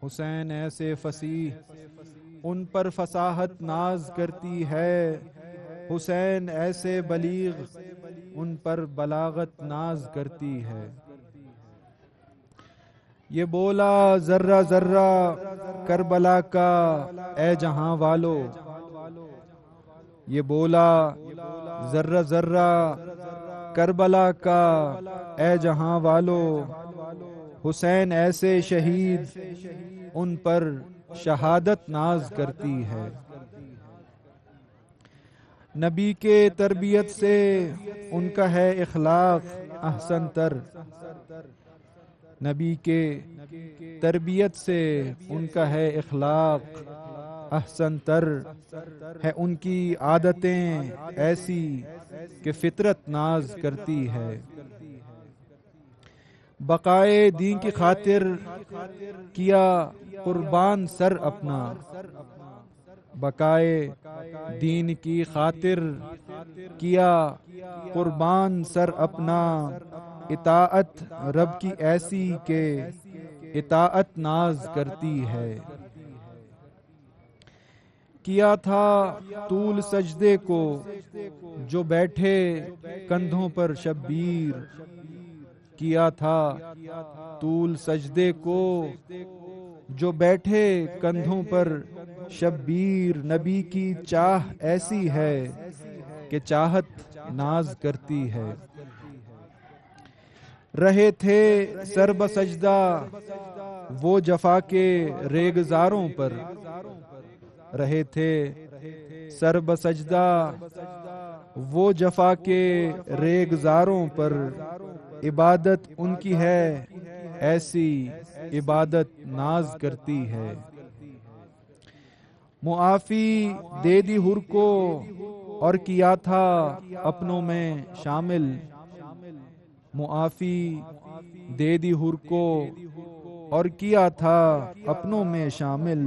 حسین ایسے فصیح ان پر فصاحت ناز کرتی ہے، حسین ایسے بلیغ ان پر بلاغت ناز کرتی ہے۔ یہ بولا ذرہ ذرہ کربلا کا اے جہاں والو، یہ بولا ذرہ ذرہ کربلا کا اے جہاں والو، حسین ایسے شہید ان پر شہادت ناز کرتی ہے۔ نبی کے تربیت سے ان کا ہے اخلاق احسن تر، نبی کے تربیت سے ان کا ہے اخلاق احسن تر، ہے ان کی عادتیں ایسی کہ فطرت ناز کرتی ہے۔ بقائے دین کی خاطر کیا قربان سر اپنا، بقائے دین کی خاطر کیا قربان سر اپنا، اطاعت رب کی ایسی کہ اطاعت ناز کرتی ہے۔ کیا تھا طول سجدے کو جو بیٹھے کندھوں پر شبیر، کیا تھا طول سجدے کو جو بیٹھے کندھوں پر شبیر، نبی کی چاہ ایسی ہے کہ چاہت ناز کرتی ہے۔ رہے تھے سر بسجدہ وہ جفا کے ریگزاروں پر، رہے تھے سر بسجدہ وہ جفا کے ریگزاروں پر، عبادت ان کی ہے ایسی عبادت ناز کرتی ہے۔ معافی دے دی حر کو اور کیا تھا اپنوں میں شامل، معافی دے دی حر کو اور کیا تھا اپنوں میں شامل،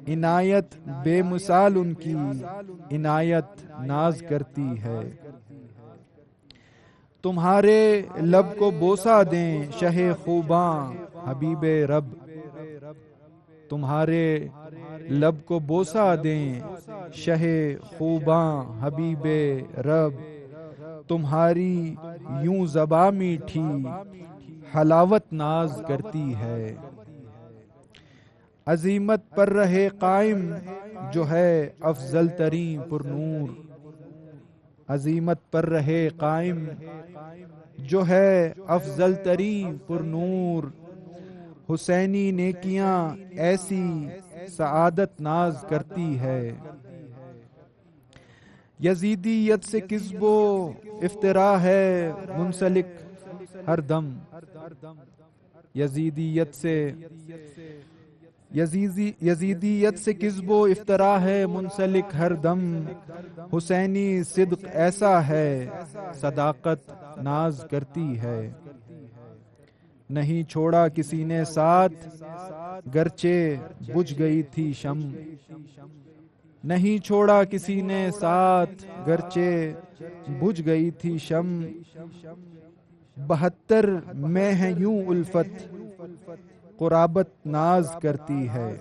عنایت بے مثال ان کی عنایت ناز کرتی ہے۔ تمہارے لب کو بوسہ دیں شہ خوباں حبیب رب، تمہارے لب کو بوسہ دیں شہ خوباں حبیب رب، تمہاری یوں زباں میٹھی حلاوت ناز کرتی ہے۔ عظیمت پر رہے قائم جو ہے افضل ترین پر نور، عظیمت پر رہے قائم جو ہے افضل ترین پر نور، حسینی نیکیاں ایسی سعادت ناز کرتی ہے۔ یزیدیت سے کذب و افطرا ہے منسلک ہر دم، یزیدیت سے کذب و افطرا ہے منسلک ہر دم، حسینی صدق ایسا ہے صداقت ناز کرتی ہے۔ نہیں چھوڑا کسی نے ساتھ گرچہ بجھ گئی تھی شمع، نہیں چھوڑا کسی نے ساتھ گرچہ بجھ گئی تھی شمع، 72 میں ہے یوں الفت قرابت ناز کرتی ہے۔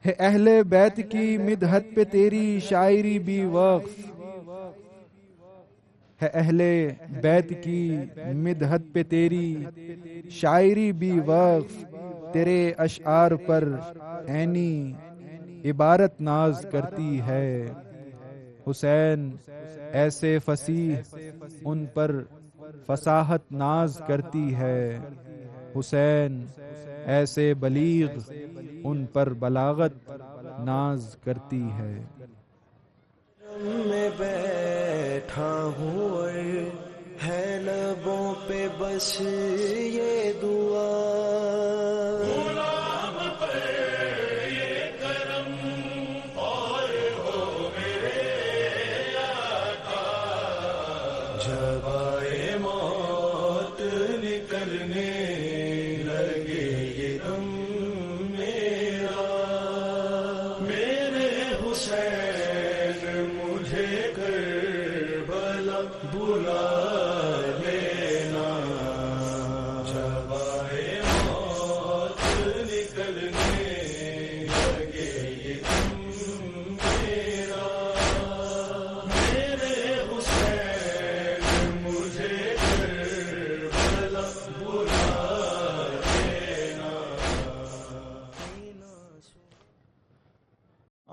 اہل بیت کی مدحت پہ تیری شاعری بھی وقف، ہے اہل بیت کی مدحت پہ تیری شاعری بھی وقف، تیرے اشعار پر عینی عبارت ناز کرتی ہے۔ حسین ایسے فصیح ان پر فصاحت ناز کرتی ہے، حسین ایسے بلیغ ان پر بلاغت ناز کرتی ہے۔ میں بیٹھا ہوں اور ہے لبوں پہ بس یہ دعا، غلام پر یہ کرم اور ہو میرے آقا، جب آئے موت نکلنے لگے یہ دم میرا، میرے حسین مجھے کربلا بلا لینا، جب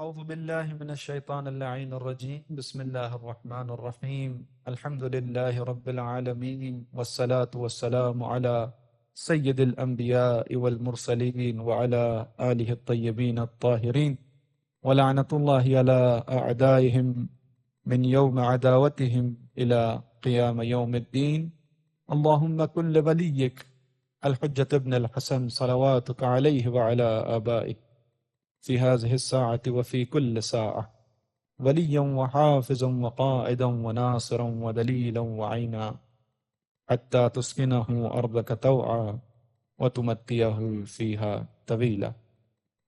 أعوذ بالله من الشيطان اللعين الرجيم بسم الله الرحمن الرحيم الحمد لله رب العالمين والصلاة والسلام على سيد الأنبياء والمرسلين وعلى آله الطيبين الطاهرين ولعنة الله على أعدائهم من يوم عداوتهم إلى قيام يوم الدين اللهم كن لوليك الحجة ابن الحسن صلواتك عليه وعلى آبائه في هذه الساعة وفي كل ساعة وليا وحافظا وقائدا وناصرا ودليلا وعينا حتى تسكنه أرضك طوعا وتمتيه فيها طويلا.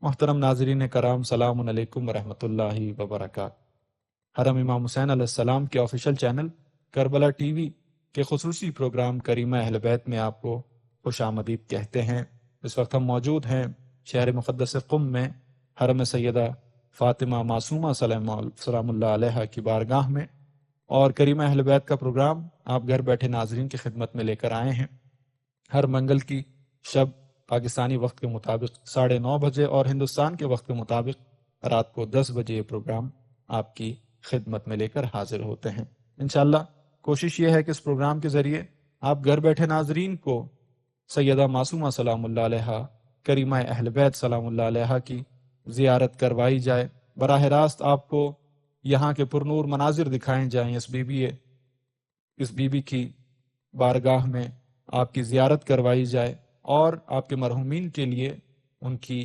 محترم ناظرین کرام، سلام علیکم ورحمۃ اللہ وبرکاتہ۔ حرم امام حسین علیہ السلام کے official channel Karbala T V کے خصوصی پروگرام کریمہ اہل بیت میں آپ کو خوش آمدید کہتے ہیں۔ اس وقت ہم موجود ہیں شہر مقدس قم میں حرم سیدہ فاطمہ معصومہ سلام اللہ علیہ کی بارگاہ میں، اور کریمہ اہل بیت کا پروگرام آپ گھر بیٹھے ناظرین کی خدمت میں لے کر آئے ہیں۔ ہر منگل کی شب پاکستانی وقت کے مطابق 9:30 بجے اور ہندوستان کے وقت کے مطابق رات کو 10 بجے یہ پروگرام آپ کی خدمت میں لے کر حاضر ہوتے ہیں۔ انشاءاللہ کوشش یہ ہے کہ اس پروگرام کے ذریعے آپ گھر بیٹھے ناظرین کو سیدہ معصومہ سلام اللہ علیہ، کریمہ اہل بیت سلام اللہ علیہ کی زیارت کروائی جائے، براہ راست آپ کو یہاں کے پرنور مناظر دکھائیں جائیں، اس بی بی کی بارگاہ میں آپ کی زیارت کروائی جائے، اور آپ کے مرحومین کے لیے، ان کی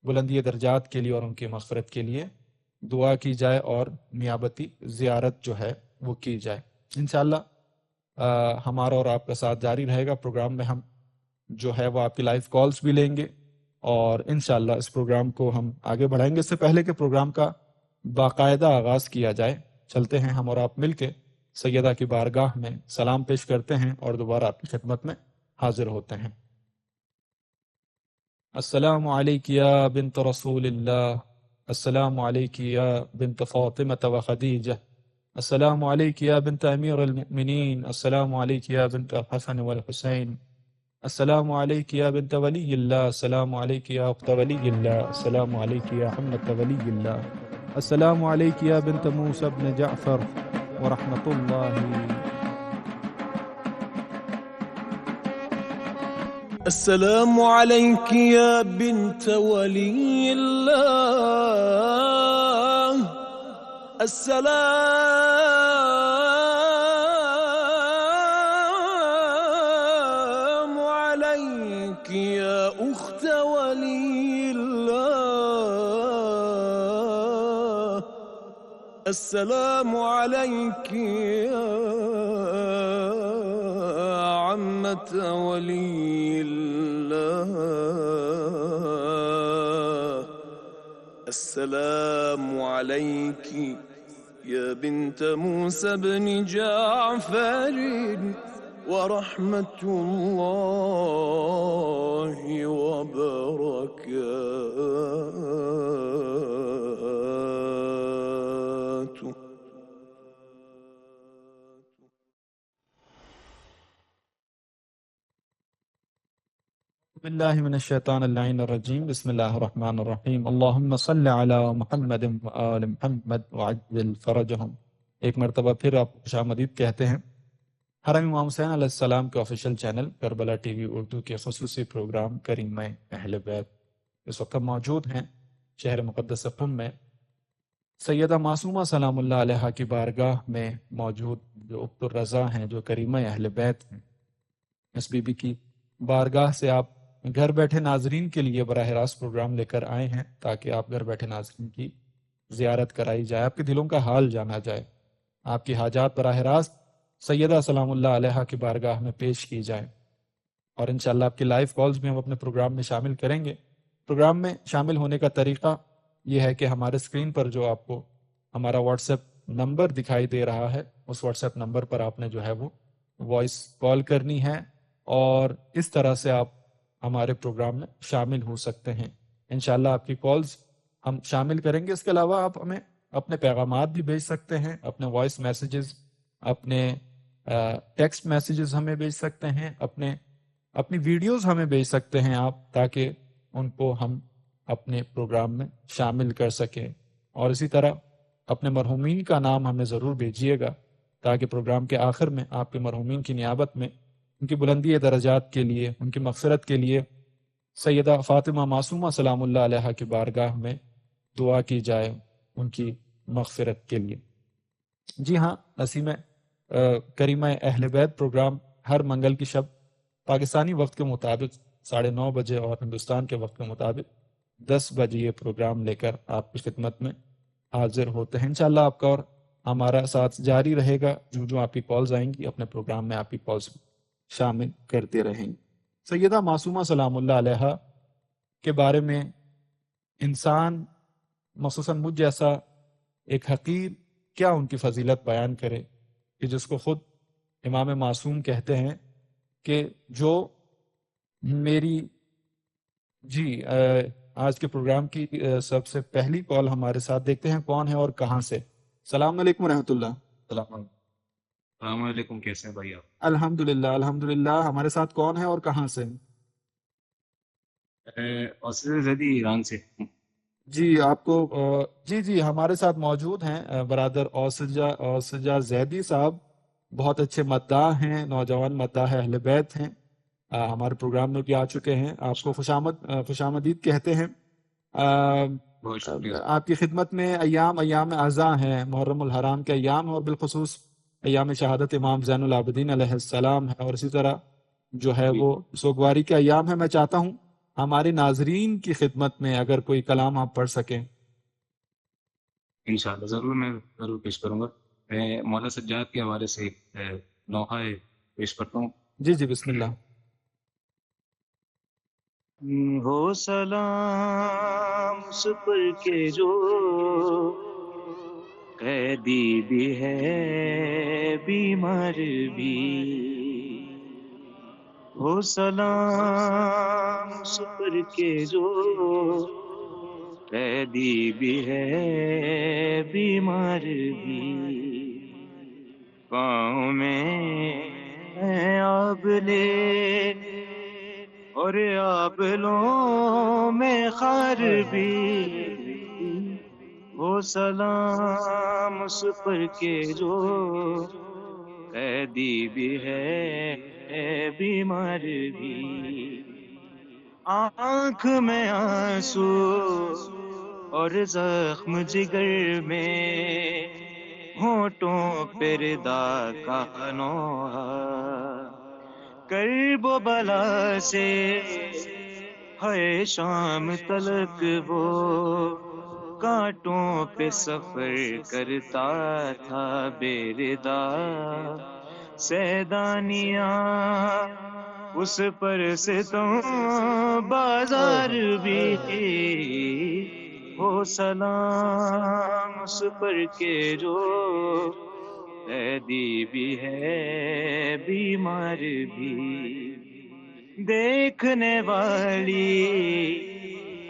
بلندی درجات کے لیے اور ان کی مغفرت کے لیے دعا کی جائے اور نیابتی زیارت جو ہے وہ کی جائے۔ انشاءاللہ ہمارا اور آپ کا ساتھ جاری رہے گا۔ پروگرام میں ہم جو ہے وہ آپ کی لائیو کالز بھی لیں گے، اور انشاءاللہ اس پروگرام کو ہم آگے بڑھائیں گے۔ اس سے پہلے کہ پروگرام کا باقاعدہ آغاز کیا جائے، چلتے ہیں ہم اور آپ مل کے سیدہ کی بارگاہ میں سلام پیش کرتے ہیں اور دوبارہ آپ کی خدمت میں حاضر ہوتے ہیں۔ السلام علیک یا بنت رسول اللہ، السلام علیک یا بنت فاطمہ و خدیجہ، السلام علیک یا بنت امیر المؤمنین، السلام علیک یا بنت الحسن والحسین، السلام علیک یا بنت ولی اللہ، السلام علیک یا اخت ولی اللہ، السلام علیک یا حمت ولی اللہ، السلام علیک یا بنت موسیٰ بن جعفر ورحمۃ اللہ۔ السلام عليك يا بنت ولي الله، السلام عليك يا أخت ولي الله، السلام عليك يا عمة ولي الله، السلام عليك يا بنت موسى بن جعفر ورحمة الله وبركاته۔ بسم اللہ من الشیطان اللعین الرجیم بسم اللہ الرحمن الرحیم اللہم صل علی محمد وآل محمد وعجل فرجہم۔ ایک مرتبہ پھر آپ خوش آمدید کہتے ہیں۔ حرم امام حسین علیہ السلام کے official channel Karbala T V Urdu کے خصوصی پروگرام کریمہ اہل بیت، اس وقت موجود ہیں شہر مقدس قم میں سیدہ معصومہ سلام اللہ علیہ کی بارگاہ میں موجود جو عبد الرضا ہیں، جو کریمہ اہل بیت ہیں، اس بی بی کی بارگاہ سے آپ گھر بیٹھے ناظرین کے لیے براہ راست پروگرام لے کر آئے ہیں، تاکہ آپ گھر بیٹھے ناظرین کی زیارت کرائی جائے، آپ کے دلوں کا حال جانا جائے، آپ کی حاجات براہ راست سیدہ سلام اللہ علیہ کی بارگاہ میں پیش کی جائیں، اور انشاءاللہ آپ کی لائیو کالز بھی ہم اپنے پروگرام میں شامل کریں گے۔ پروگرام میں شامل ہونے کا طریقہ یہ ہے کہ ہمارے اسکرین پر جو آپ کو ہمارا واٹس ایپ نمبر دکھائی دے رہا ہے، اس واٹس ایپ نمبر پر آپ نے جو ہے وہ وائس کال کرنی ہے، اور اس طرح سے آپ ہمارے پروگرام میں شامل ہو سکتے ہیں۔ انشاءاللہ آپ کی کالز ہم شامل کریں گے۔ اس کے علاوہ آپ ہمیں اپنے پیغامات بھی بھیج سکتے ہیں، اپنے وائس میسیجز، اپنے ٹیکسٹ میسیجز ہمیں بھیج سکتے ہیں، اپنی ویڈیوز ہمیں بھیج سکتے ہیں آپ، تاکہ ان کو ہم اپنے پروگرام میں شامل کر سکیں۔ اور اسی طرح اپنے مرحومین کا نام ہمیں ضرور بھیجیے گا، تاکہ پروگرام کے آخر میں آپ کے مرحومین کی نیابت میں ان کی بلندی درجات کے لیے، ان کی مغفرت کے لیے سیدہ فاطمہ معصومہ سلام اللہ علیہا کی بارگاہ میں دعا کی جائے ان کی مغفرت کے لیے۔ جی ہاں، نسیم کریمہ اہل بیت پروگرام ہر منگل کی شب پاکستانی وقت کے مطابق 9:30 بجے اور ہندوستان کے وقت کے مطابق 10 بجے یہ پروگرام لے کر آپ کی خدمت میں حاضر ہوتے ہیں۔ انشاءاللہ آپ کا اور ہمارا ساتھ جاری رہے گا، جو آپ کی کالز آئیں گی اپنے پروگرام میں آپ کی کالز شامل کرتے رہیں گے۔ سیدہ معصومہ سلام اللہ علیہا کے بارے میں انسان، مخصوصاً مجھ جیسا ایک حقیر، کیا ان کی فضیلت بیان کرے کہ جس کو خود امام معصوم کہتے ہیں کہ جو میری آج کے پروگرام کی سب سے پہلی کال ہمارے ساتھ، دیکھتے ہیں کون ہے اور کہاں سے۔ السلام علیکم ورحمۃ اللہ۔ السلام علیکم، کیسے ہیں بھائی آپ؟ الحمدللہ، ہمارے ساتھ کون ہے اور کہاں سے؟ اوسط زیدی ایران سے۔ جی آپ کو جی ہمارے ساتھ موجود ہیں برادر اوسجا زیدی صاحب، بہت اچھے مداح ہیں، نوجوان مداح اہل بیت ہیں، ہمارے پروگرام میں بھی آ چکے ہیں، آپ کو خوش آمدید کہتے ہیں۔ بہت شکریہ۔ آپ کی خدمت میں ایام اعزاں ہیں، محرم الحرام کے ایام ہیں، اور بالخصوص ایام شہادت امام زین العابدین علیہ السلام ہے، اور اسی طرح جو ہے وہ سوگواری کے ایام ہے۔ میں چاہتا ہوں ہمارے ناظرین کی خدمت میں اگر کوئی کلام آپ پڑھ سکیں۔ انشاءاللہ ضرور، میں ضرور پیش کروں گا۔ میں مولانا سجاد کے حوالے سے ایک نوحہ پیش کرتا ہوں۔ جی بسم اللہ۔ ہو سلام اس پر کے جو قیدی بھی ہے بیمار بھی، ہو سلام اس پر کے جو قیدی بھی ہے بیمار بھی، پاؤں میں آب لے اور آبلوں میں خار بھی، وہ سلام اس پر کے جو قیدی بھی ہے بیمار بھی، آنکھ میں آنسو اور زخم جگر میں، ہونٹوں پہ ردا کا نوحہ، کرب و بلا سے ہے شام تلک وہ کانٹوں پہ سفر کرتا تھا بے ردا، سیدانیاں اس پر ستم بازار بھی، ہو سلام اس پر کے جو قیدی بھی ہے بیمار بھی، دیکھنے والی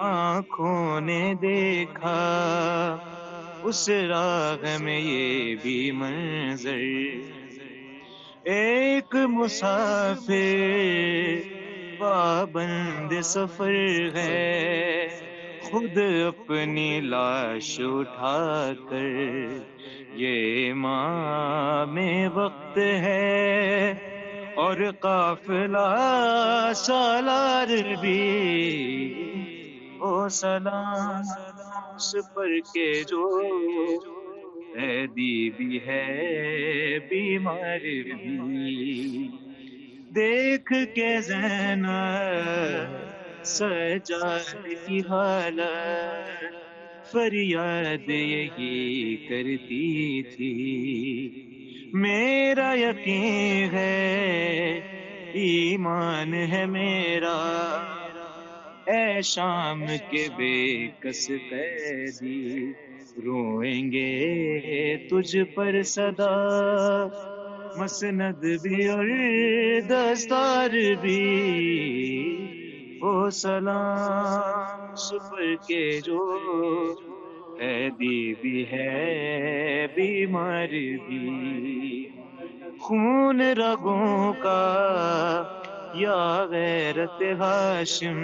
آنکھوں نے دیکھا اس راہ میں یہ بھی منظر، ایک مسافر پابند سفر ہے، خود اپنی لاش اٹھا کر یہ امام وقت ہے، اور قافلہ سالار بھی، او سلام اس پر کے جو قیدی بھی ہے بیمار بھی، دیکھ کے زینب سجاد کی حالت فریاد یہی کرتی تھی، میرا یقین ہے ایمان ہے میرا، اے شام کے بے کس قیدی روئیں گے تجھ پر صدا، مسند بھی اور دستار بھی، او سلام اس پر کے جو قیدی بھی ہے بیمار بھی، خون رگوں کا یا غیرت ہاشم،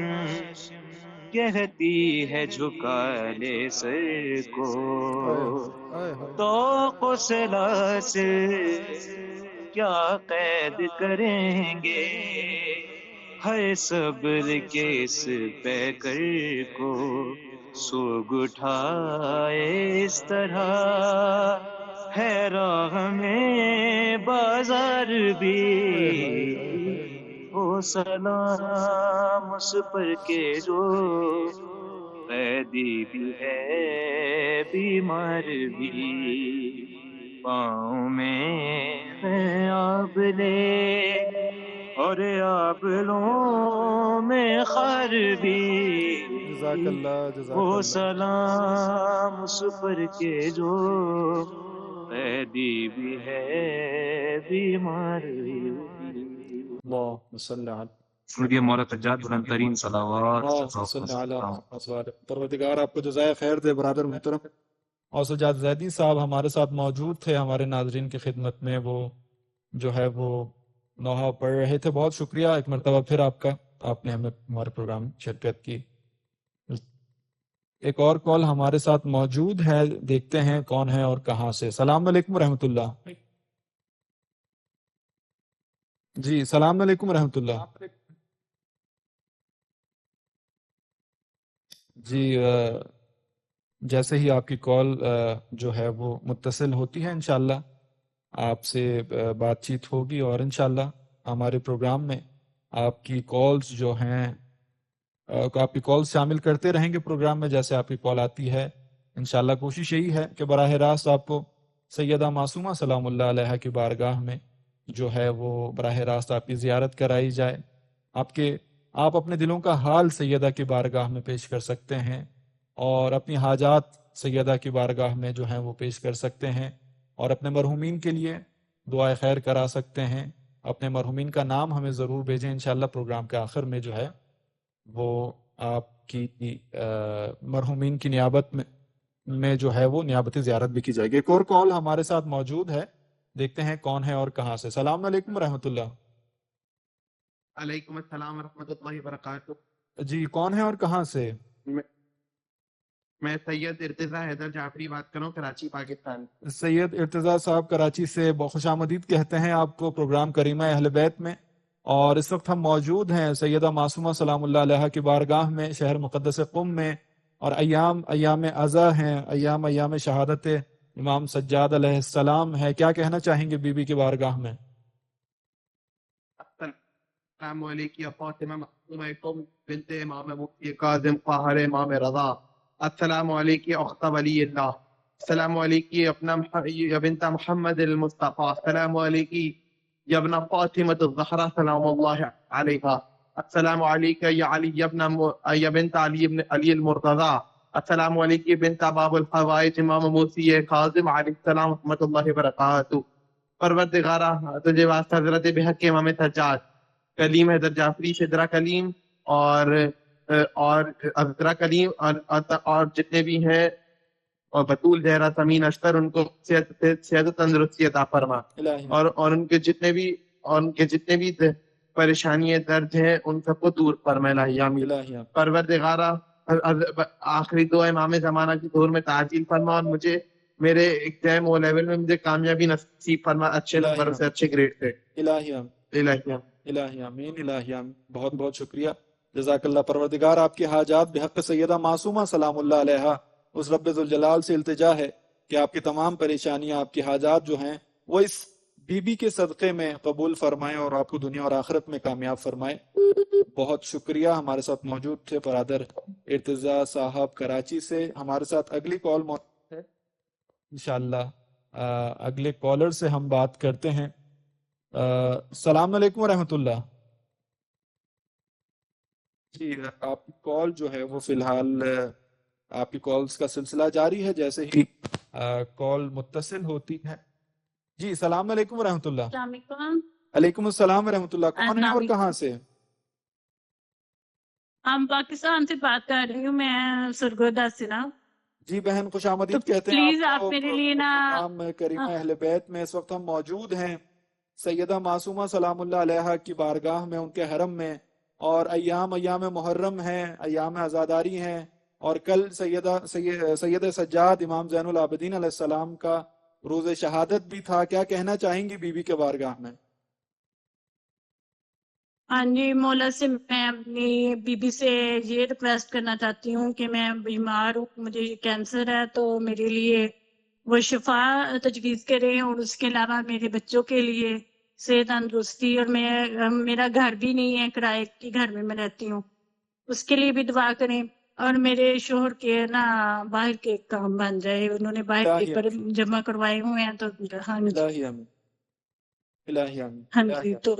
کہتی ہے جھکا لے سر کو، توق و صلا سے کیا قید کریں گے، ہے صبر کے اس پیکر کو، سوگ اٹھائے اس طرح ہے راہ میں بازار بھی، ہو سلام اس پر کے جو قیدی بھی ہے بیمار بھی، پاؤں میں ہے آب لے اور آبلوں میں خار بھی، جزاک اللہ، جزاک ہو اللہ۔ سلام اس پر کے جو قیدی بھی ہے بیمار بھی۔ اللہم صلی علی سعودی مولا سجاد بلند ترین صلوات۔ اللہم صلی علی محمد۔ پروردگار آپ کو جزائے خیر دے برادر محترم۔ اور سجاد زیدی صاحب ہمارے ساتھ موجود تھے ہمارے ناظرین کی خدمت میں، وہ جو ہے وہ نوحہ پڑھ رہے تھے۔ بہت شکریہ ایک مرتبہ پھر آپ کا، آپ نے ہمیں ہمارے پروگرام میں شرکت کی۔ ایک اور کال ہمارے ساتھ موجود ہے، دیکھتے ہیں کون ہے اور کہاں سے۔ السلام علیکم ورحمۃ اللہ۔ جی السلام علیکم ورحمۃ اللہ۔ جی جیسے ہی آپ کی کال جو ہے وہ متصل ہوتی ہے انشاءاللہ آپ سے بات چیت ہوگی، اور انشاءاللہ ہمارے پروگرام میں آپ کی کالز جو ہیں آپ کی کالز شامل کرتے رہیں گے پروگرام میں جیسے آپ کی کال آتی ہے۔ انشاءاللہ کوشش یہی ہے کہ براہ راست آپ کو سیدہ معصومہ سلام اللہ علیہا کی بارگاہ میں جو ہے وہ براہ راست آپ کی زیارت کرائی جائے۔ آپ اپنے دلوں کا حال سیدہ کی بارگاہ میں پیش کر سکتے ہیں، اور اپنی حاجات سیدہ کی بارگاہ میں جو ہیں وہ پیش کر سکتے ہیں، اور اپنے مرحومین کے لیے دعائے خیر کرا سکتے ہیں۔ اپنے مرحومین کا نام ہمیں ضرور بھیجیں، انشاءاللہ پروگرام کے آخر میں جو ہے وہ آپ کی مرحومین کی نیابت میں جو ہے وہ نیابتی زیارت بھی کی جائے گی۔ ایک اور کال ہمارے ساتھ موجود ہے، دیکھتے ہیں کون ہے اور کہاں سے۔ السلام علیکم ورحمۃ اللہ۔ علیکم السلام ورحمۃ اللہ وبرکاتہ۔ جی کون ہے اور کہاں سے؟ میں سید ارتضیٰ حیدر جعفری بات کر رہا ہوں، کراچی پاکستان۔ سید ارتضیٰ صاحب کراچی سے، خوش آمدید کہتے ہیں آپ کو پروگرام کریمہ اہل بیت میں، اور اس وقت ہم موجود ہیں سیدہ معصومہ سلام اللہ علیہا کی بارگاہ میں شہر مقدس قم میں، اور ایام عزا ہیں، ایام شہادت امام سجاد علیہ السلام ہے۔ کیا کہنا چاہیں گے بی بی کی بارگاہ میں؟ السلام علیکم یا فاطمہ معصومہ قم بنت امام مفتی کاظم قاہر امام رضا، السلام علیکم اخت ولی اللہ، السلام علیکم یا بنت محمد المصطفیٰ، السلام علیکم یا ابن فاطمہ الزہرا سلام اللہ علیہا، السلام علیکم یا علی یا بنت علی المرتضی، السلام علیکم بنت باب الحوائج امام موسی کاظم علیہ السلام رحمۃ اللہ وبرکاتہ۔ پروردگارہ تجھے واسطہ حضرت بحق امام سجاد کلیم حیدر جعفری شدرا کلیم اور ازرا کلیم اور جتنے بھی ہیں، اور بطول زہرا سمین اشتر، ان کو صحت و تندرستی عطا فرما، اور ان کے جتنے بھی پریشانیاں درد ہیں ان سب کو دور فرما الہی آمین۔ پروردگارہ آخری دو امام زمانہ کی دور میں تعجیل فرما، اور مجھے میرے ایگزام او لیول میں مجھے کامیابی نصیب فرما، اچھے نمبر سے، اچھے گریڈ سے الہی آمین، الہی آمین۔ بہت بہت شکریہ، جزاک اللہ۔ پروردگار آپ کی حاجات بحق سیدہ معصومہ سلام اللہ علیہا، اس رب ذوالجلال سے التجا ہے کہ آپ کی تمام پریشانیاں، آپ کی حاجات جو ہیں وہ اس بی بی کے صدقے میں قبول فرمائیں، اور آپ کو دنیا اور آخرت میں کامیاب فرمائیں۔ بہت شکریہ، ہمارے ساتھ موجود تھے برادر ارتضیٰ صاحب کراچی سے۔ ہمارے ساتھ اگلی کال موجود ہے، انشاءاللہ اگلے کالر سے ہم بات کرتے ہیں۔ السلام علیکم ورحمۃ اللہ۔ جی آپ کی کال جو ہے وہ فی الحال آپ کی کالز کا سلسلہ جاری ہے، جیسے ہی کال متصل ہوتی ہے۔ جی السلام علیکم ورحمۃ اللہ۔ السلام علیکم۔ علیکم السلام ورحمۃ اللہ۔ کون ہے اور کہاں سے؟ ہم پاکستان سے بات کر رہی ہوں، میں سرگودا سے نا۔ جی بہن خوش آمدید کہتے ہیں پلیز آپ میرے لیے نا کریمہ اہل بیت میں۔ اس وقت ہم موجود ہیں سیدہ معصومہ سلام اللہ علیہا کی بارگاہ میں، ان کے حرم میں، اور ایام محرم ہیں، ایام عزاداری ہیں، اور کل سید سجاد امام زین العابدین علیہ السلام کا روز شہادت بھی تھا. کیا کہنا چاہیں گی بی بی کے بارگاہ میں؟ ہاں جی، مولا سے میں اپنی بیوی سے یہ ریکویسٹ کرنا چاہتی ہوں کہ میں بیمار ہوں، مجھے کینسر ہے، تو میرے لیے وہ شفا تجویز کریں، اور اس کے علاوہ میرے بچوں کے لیے صحت تندرستی، اور میرا گھر بھی نہیں ہے، کرائے کے گھر میں رہتی ہوں، اس کے لیے بھی دعا کریں. اور میرے شوہر کے نا باہر کے کام بن جائے، انہوں نے باہر الہی پیپر جمع کروائے ہوئے ہیں، تو ہاں جی الہی آمین، الہی آمین، ہاں الہی جی آمین. تو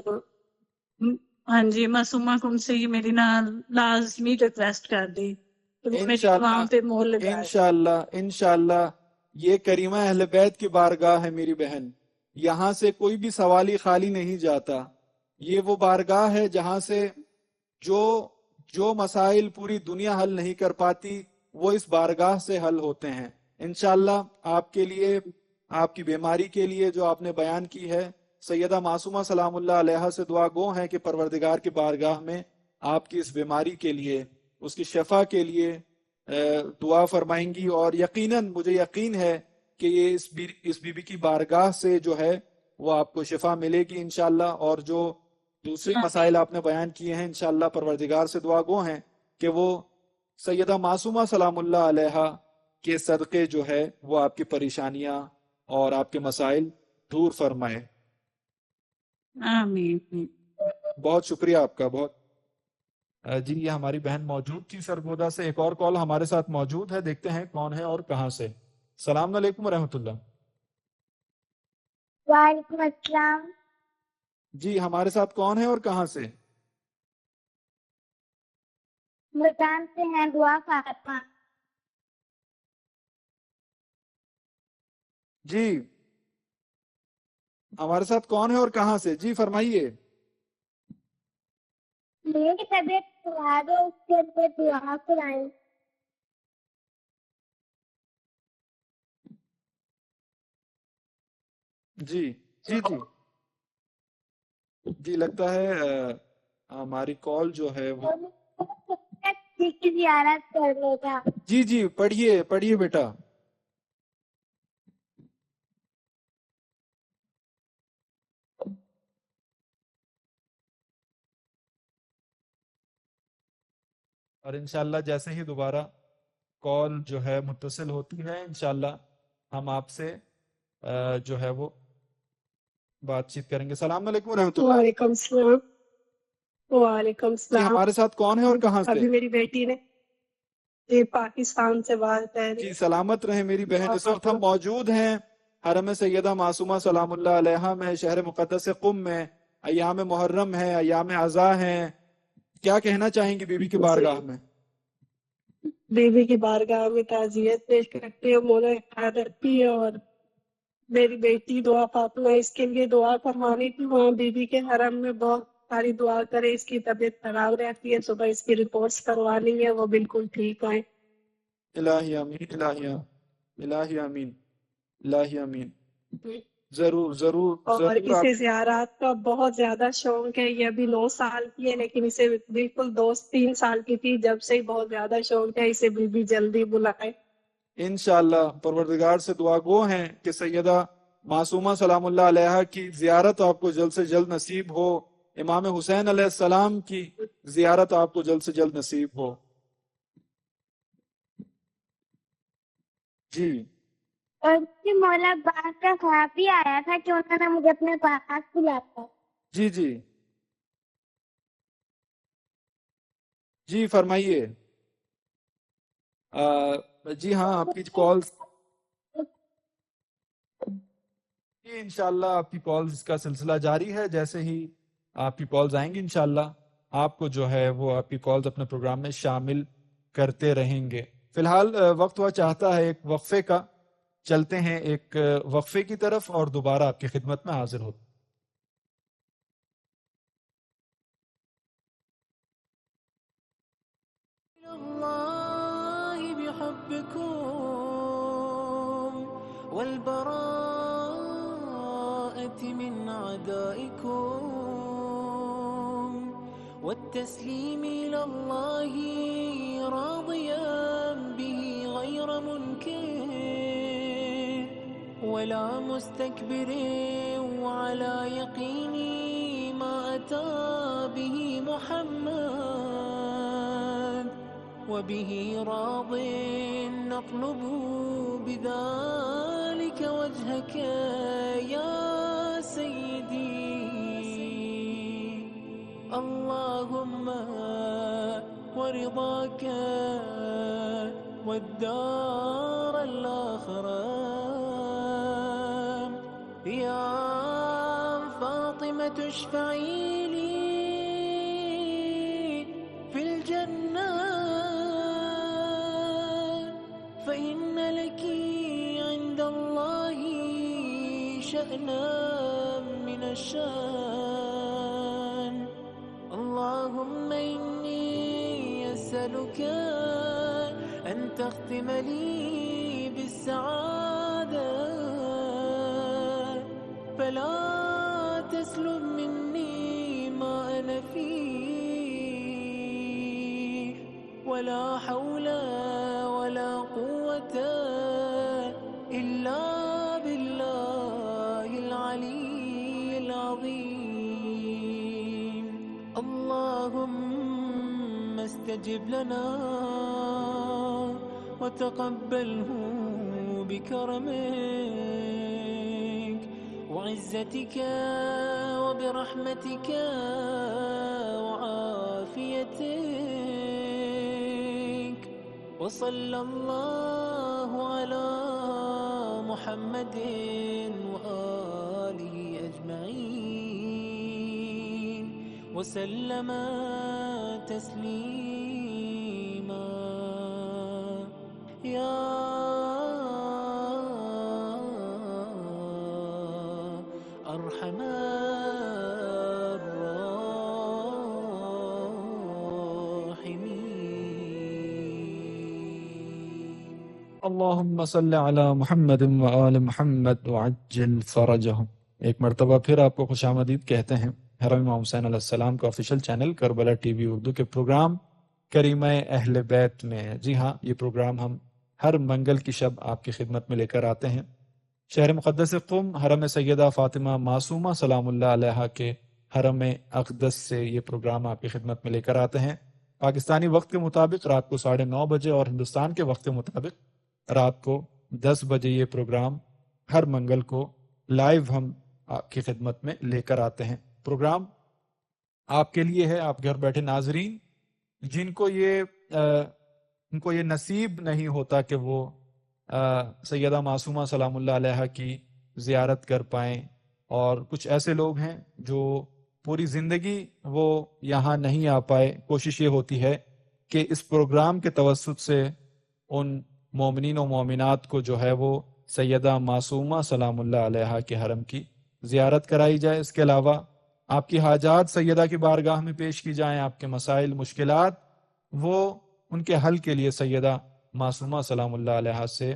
ہاں جی معصومہ کم سے یہ میری نا لازمی ریکویسٹ کر دی کہ وہ میری دعاؤں پہ مہر لگائے. انشاءاللہ یہ کریمہ اہل بیت کی بارگاہ ہے میری بہن، یہاں سے کوئی بھی سوالی خالی نہیں جاتا. یہ وہ بارگاہ ہے جہاں سے جو مسائل پوری دنیا حل نہیں کر پاتی وہ اس بارگاہ سے حل ہوتے ہیں. انشاءاللہ آپ کے لیے، آپ کی بیماری کے لیے جو آپ نے بیان کی ہے، سیدہ معصومہ سلام اللہ علیہا سے دعا گو ہیں کہ پروردگار کی بارگاہ میں آپ کی اس بیماری کے لیے، اس کی شفا کے لیے دعا فرمائیں گی. اور یقیناً مجھے یقین ہے کہ یہ اس بی بی کی بارگاہ سے جو ہے وہ آپ کو شفا ملے گی انشاءاللہ. اور جو دوسرے مسائل آپ نے بیان کیے ہیں، انشاءاللہ پروردگار سے دعا گو ہیں کہ وہ سیدہ معصومہ سلام اللہ علیہا کے صدقے جو ہے وہ آپ کی پریشانیاں اور آپ کے مسائل دور فرمائے. آمین. بہت شکریہ آپ کا، بہت. جی یہ ہماری بہن موجود تھی سرگودا سے. ایک اور کال ہمارے ساتھ موجود ہے، دیکھتے ہیں کون ہے اور کہاں سے. السلام علیکم ورحمۃ اللہ. وعلیکم السلام. جی ہمارے ساتھ کون ہے اور کہاں سے؟ ملتان سے ہیں دعا فاطمہ. جی ہمارے ساتھ کون ہے اور کہاں سے؟ جی فرمائیے. میری طبیعت خراب ہے، اس کے لیے دعا کرائیں. جی جی جی جی لگتا ہے ہماری کال جو ہے وہ کی زیارت کرنے کا. جی جی پڑھیے بیٹا. اور انشاءاللہ جیسے ہی دوبارہ کال جو ہے متصل ہوتی ہے، انشاءاللہ ہم آپ سے جو ہے وہ بات چیت کریں گے. السلام علیکم ورحمۃ اللہ. وعلیکم السلام. وعلیکم جی السلام. ہمارے ساتھ کون ہے اور کہاں سے؟ ابھی میری بیٹی نے یہ پاکستان سے بات کر رہی. جی سلامت رہیں میری بہن. اس وقت ہم موجود ہیں حرم سیدہ معصومہ سلام اللہ علیہا میں، شہر مقدس قم میں. ایام محرم ہے، ایام عزا ہیں. کیا کہنا چاہیں گی بی بی کی بارگاہ میں؟ بیوی کی بارگاہ میں تعزیت پیش کرتے ہو، مولا حفاظت رکھی ہے. اور میری بیٹی دعا فاطمہ، اس کے لیے دعا کروانی تھی. وہاں بیوی کے حرم میں بہت ساری دعا کرے. اس کی طبیعت خراب رہتی ہے، صبح اس کی رپورٹس کروانی ہے، وہ بالکل ٹھیک آئے. الہی آمین، الہی آمین، الہی آمین، الہی آمین. ضرور ضرور اور ضرور. اسے زیارات کا بہت زیادہ شوق ہے. یہ ابھی 9 سال کی ہے، لیکن اسے بالکل 2-3 سال کی تھی جب سے ہی بہت زیادہ شوق ہے. اسے بیوی جلدی بلائے. انشاءاللہ پروردگار سے دعا گو ہیں کہ سیدہ معصومہ سلام اللہ علیہا کی زیارت آپ کو جلد سے جلد نصیب ہو. امام حسین علیہ السلام کی زیارت آپ کو جلد سے جلد نصیب ہو. جی اور مولا باغ کا خواب بھی آیا تھا کہ انہوں نے مجھے اپنے پاس بلاتا. جی جی جی فرمائیے. جی ہاں آپ کی کالز، انشاءاللہ آپ کی کالز کا سلسلہ جاری ہے. جیسے ہی آپ کی کالز آئیں گی انشاءاللہ آپ کو جو ہے وہ آپ کی کالز اپنے پروگرام میں شامل کرتے رہیں گے. فی الحال وقت ہوا چاہتا ہے ایک وقفے کا. چلتے ہیں ایک وقفے کی طرف اور دوبارہ آپ کی خدمت میں حاضر ہوتے ہیں. والبراءة من أعدائكم والتسليم إلى الله راضيا به غير منكر ولا مستكبر وعلى يقين ما أتى به محمد وبه راض نطلب بذلك وجهك يا سيدي اللهم ورضاك والدار الآخرة يا فاطمة اشفعي لي في الجنة فإن لك عند الله شأنا من الشان اللهم إني أسألك أن تختم لي بالسعادة فلا تسلب مني ما أنا فيه ولا حول ولا قوة إلا بالله العلي العظيم اللهم استجب لنا وتقبله بكرمك وعزتك وبرحمتك وعافيتك وصلى الله على محمد وآله أجمعين وسلم تسليما يا أرحم الراحمين اللہم صلی علی محمد و آل محمد وعجل فرجہم۔ ایک مرتبہ پھر آپ کو خوش آمدید کہتے ہیں حرم امام حسین علیہ السلام کا official channel Karbala T V Urdu کے پروگرام کریمہ اہل بیت میں۔ جی ہاں، یہ پروگرام ہم ہر منگل کی شب آپ کی خدمت میں لے کر آتے ہیں۔ شہر مقدس قم حرم سیدہ فاطمہ معصومہ سلام اللہ علیہا کے حرم اقدس سے یہ پروگرام آپ کی خدمت میں لے کر آتے ہیں۔ پاکستانی وقت کے مطابق رات کو 9:30 بجے اور ہندوستان کے وقت کے مطابق رات کو 10 بجے یہ پروگرام ہر منگل کو لائیو ہم آپ کی خدمت میں لے کر آتے ہیں۔ پروگرام آپ کے لیے ہے، آپ گھر بیٹھے ناظرین جن کو یہ نصیب نہیں ہوتا کہ وہ سیدہ معصومہ سلام اللہ علیہا کی زیارت کر پائیں، اور کچھ ایسے لوگ ہیں جو پوری زندگی وہ یہاں نہیں آ پائے۔ کوشش یہ ہوتی ہے کہ اس پروگرام کے توسط سے ان مومنین و مومنات کو جو ہے وہ سیدہ معصومہ سلام اللہ علیہا کے حرم کی زیارت کرائی جائے۔ اس کے علاوہ آپ کی حاجات سیدہ کی بارگاہ میں پیش کی جائیں، آپ کے مسائل مشکلات وہ ان کے حل کے لیے سیدہ معصومہ سلام اللہ علیہا سے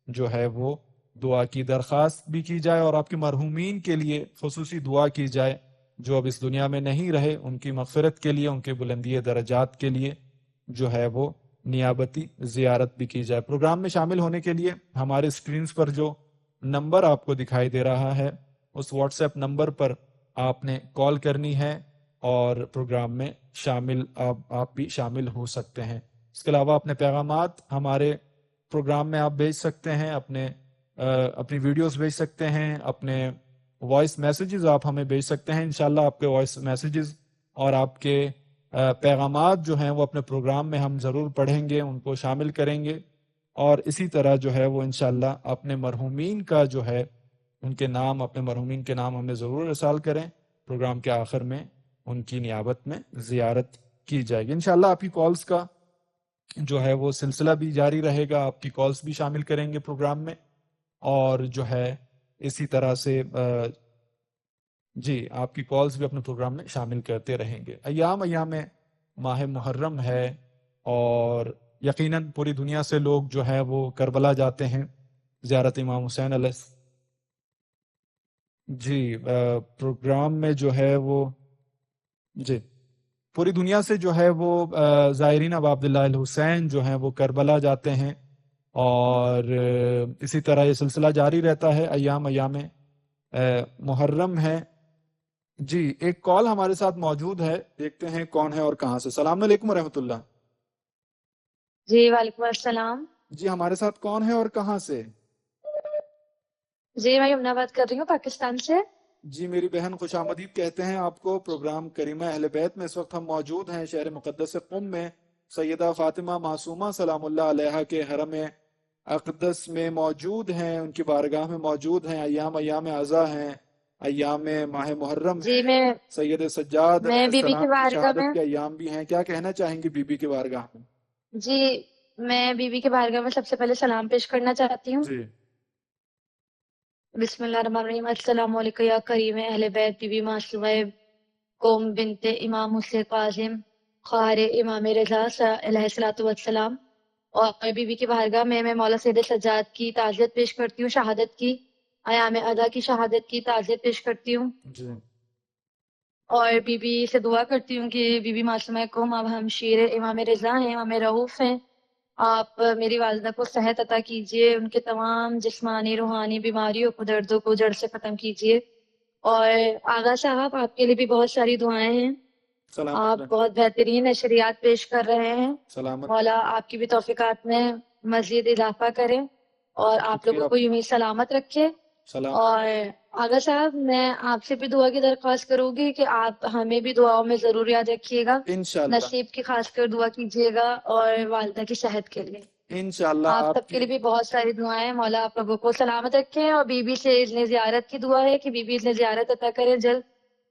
جو ہے وہ دعا کی درخواست بھی کی جائے، اور آپ کے مرحومین کے لیے خصوصی دعا کی جائے جو اب اس دنیا میں نہیں رہے، ان کی مغفرت کے لیے، ان کے بلندی درجات کے لیے جو ہے وہ نیابتی زیارت بھی کی جائے۔ پروگرام میں شامل ہونے کے لیے ہمارے اسکرینز پر جو نمبر آپ کو دکھائی دے رہا ہے اس واٹس ایپ نمبر پر آپ نے کال کرنی ہے اور پروگرام میں آپ بھی شامل ہو سکتے ہیں۔ اس کے علاوہ اپنے پیغامات ہمارے پروگرام میں آپ بھیج سکتے ہیں، اپنی ویڈیوز بھیج سکتے ہیں، اپنے وائس میسیجز آپ ہمیں بھیج سکتے ہیں۔ انشاءاللہ آپ کے وائس میسیجز اور آپ کے پیغامات جو ہیں وہ اپنے پروگرام میں ہم ضرور پڑھیں گے، ان کو شامل کریں گے، اور اسی طرح جو ہے وہ انشاءاللہ اپنے مرحومین کا جو ہے ان کے نام، اپنے مرحومین کے نام ہمیں ضرور ارسال کریں۔ پروگرام کے آخر میں ان کی نیابت میں زیارت کی جائے گی۔ انشاءاللہ آپ کی کالز کا جو ہے وہ سلسلہ بھی جاری رہے گا، آپ کی کالز بھی شامل کریں گے پروگرام میں، اور جو ہے اسی طرح سے آپ کی کالز بھی اپنے پروگرام میں شامل کرتے رہیں گے۔ ایام ماہ محرم ہے، اور یقیناً پوری دنیا سے لوگ جو ہے وہ کربلا جاتے ہیں زیارت امام حسین علیہ پروگرام میں جو ہے وہ پوری دنیا سے جو ہے وہ زائرین اب عبداللہ الحسین جو ہیں وہ کربلا جاتے ہیں، اور اسی طرح یہ سلسلہ جاری رہتا ہے، ایام محرم ہے۔ جی ایک کال ہمارے ساتھ موجود ہے، دیکھتے ہیں کون ہے اور کہاں سے۔ السلام علیکم ورحمۃ اللہ۔ جی وعلیکم السلام۔ جی ہمارے ساتھ کون ہے اور کہاں سے؟ جی میں یمنا بات کر رہی ہوں پاکستان سے۔ جی میری بہن خوش آمدید کہتے ہیں آپ کو پروگرام کریمہ اہل بیت میں۔ اس وقت ہم موجود ہیں شہر مقدس قم میں، سیدہ فاطمہ معصومہ سلام اللہ علیہا کے حرم اقدس میں موجود ہیں، ان کی بارگاہ میں موجود ہیں۔ ایام عزا ہیں، ایام ماہ محرم جی ہیں، میں سید سجاد علیہ میں بی بی السلام کی کی بارگاہ شہادت میں کے ایام بھی ہیں۔ کیا کہنا چاہیں گی بی بی کی بارگاہ میں؟ جی میں بی بی کے بارگاہ میں سب سے پہلے سلام پیش کرنا چاہتی ہوں۔ جی بسم اللہ الرحمن الرحیم۔ السلام علیکم یا کریم اہل بیت بی بی معصومہ قوم بنت امام حسین کاظم خواہر امام رضا علیہ الصلوۃ والسلام، اور بی بی کی بارگاہ میں مولا سید سجاد کی تعزیت پیش کرتی ہوں، شہادت کی، ایام ادا کی شہادت کی تعزیت پیش کرتی ہوں، جی اور بی بی سے دعا کرتی ہوں کہ بی بی معصومہ قوم اب ہم شیر امام رضا ہیں، امام رؤوف ہیں، آپ میری والدہ کو صحت عطا کیجیے، ان کے تمام جسمانی روحانی بیماریوں کو، دردوں کو جڑ سے ختم کیجیے۔ اور آغا صاحب آپ کے لیے بھی بہت ساری دعائیں ہیں، سلامت آپ رہیں، بہت بہترین نشریات پیش کر رہے ہیں، سلامت مولا آپ کی بھی توفیقات میں مزید اضافہ کرے اور آپ شکریہ، لوگوں کو یوں ہی سلامت رکھے۔ سلام اور آغا صاحب میں آپ سے بھی دعا کی درخواست کروں گی کہ آپ ہمیں بھی دعاؤں میں ضرور یاد رکھیے گا، انشاءاللہ، نصیب کی خاص کر دعا کیجیے گا، اور والدہ کی صحت کے لیے انشاءاللہ آپ آپ سب کے لیے بھی بہت ساری دعائیں، مولا آپ لوگوں کو سلامت رکھیں۔ اور بی بی سے اذن زیارت کی دعا ہے کہ بی بی اذن زیارت عطا کریں، جلد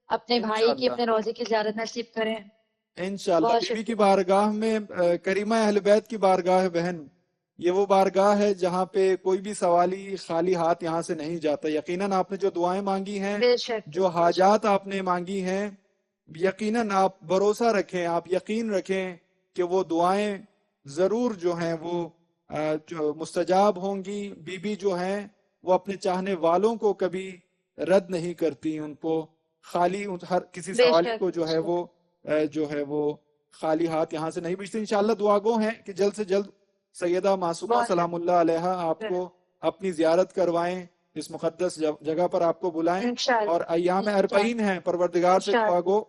اپنے بھائی کی، انشاءاللہ اپنے روزے کی زیارت نصیب کریں۔ انشاءاللہ بہت بی بی کی شکریہ۔ بارگاہ میں کریمہ اہل بیت کی بارگاہ ہے بہن، یہ وہ بارگاہ ہے جہاں پہ کوئی بھی سوالی خالی ہاتھ یہاں سے نہیں جاتا۔ یقیناً آپ نے جو دعائیں مانگی ہیں، بے شک جو حاجات آپ نے مانگی ہیں، یقیناً آپ بھروسہ رکھیں، آپ یقین رکھیں کہ وہ دعائیں ضرور جو ہیں وہ جو مستجاب ہوں گی۔ بی بی جو ہیں وہ اپنے چاہنے والوں کو کبھی رد نہیں کرتی، ان کو خالی ہر کسی بے سوالی شک کو بے شک۔ جو ہے وہ خالی ہاتھ یہاں سے نہیں بھیجتے۔ انشاءاللہ دعا گو ہیں کہ جلد سے جلد سیدہ معصومہ بہت سلام اللہ علیہا آپ کو اپنی زیارت کروائیں، اس مقدس جگہ پر آپ کو بلائیں، انشاءاللہ اور ایام اربعین ہیں، پروردگار سے دعا انشاءاللہ گو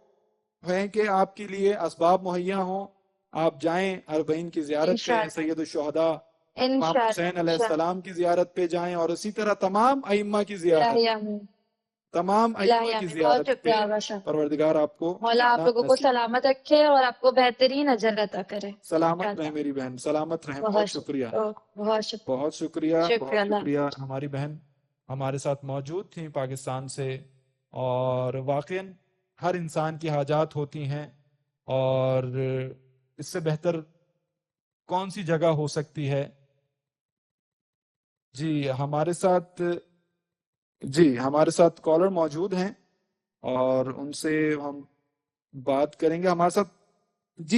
ہیں کہ آپ کے لیے اسباب مہیا ہوں، آپ جائیں اربعین کی زیارت پہ، انشاءاللہ سید الشہداء امام انشاءاللہ حسین علیہ انشاءاللہ۔ السلام کی زیارت پہ جائیں، اور اسی طرح تمام ائمہ کی زیارت، الہی آمین، تمام الہی ائمہ کی آمین۔ بہت زیارت شکریہ پہ آغا صاحب، پروردگار آپ کو مولا آپ جانا لوگوں کو نصیب۔ سلامت رکھے اور آپ کو بہترین اجر عطا کرے سلامت رہیں انشاءاللہ۔ میری بہن، سلامت رہیں، بہت بہت شکریہ، بہت شکریہ، بہت شکریہ، شکریہ بہت اللہ شکریہ۔ ہماری بہن ہمارے ساتھ موجود تھیں پاکستان سے، اور واقعاً ہر انسان کی حاجات ہوتی ہیں، اور اس سے بہتر کون سی جگہ ہو سکتی ہے۔ جی ہمارے ساتھ کالر موجود ہیں، اور ان سے ہم بات کریں گے۔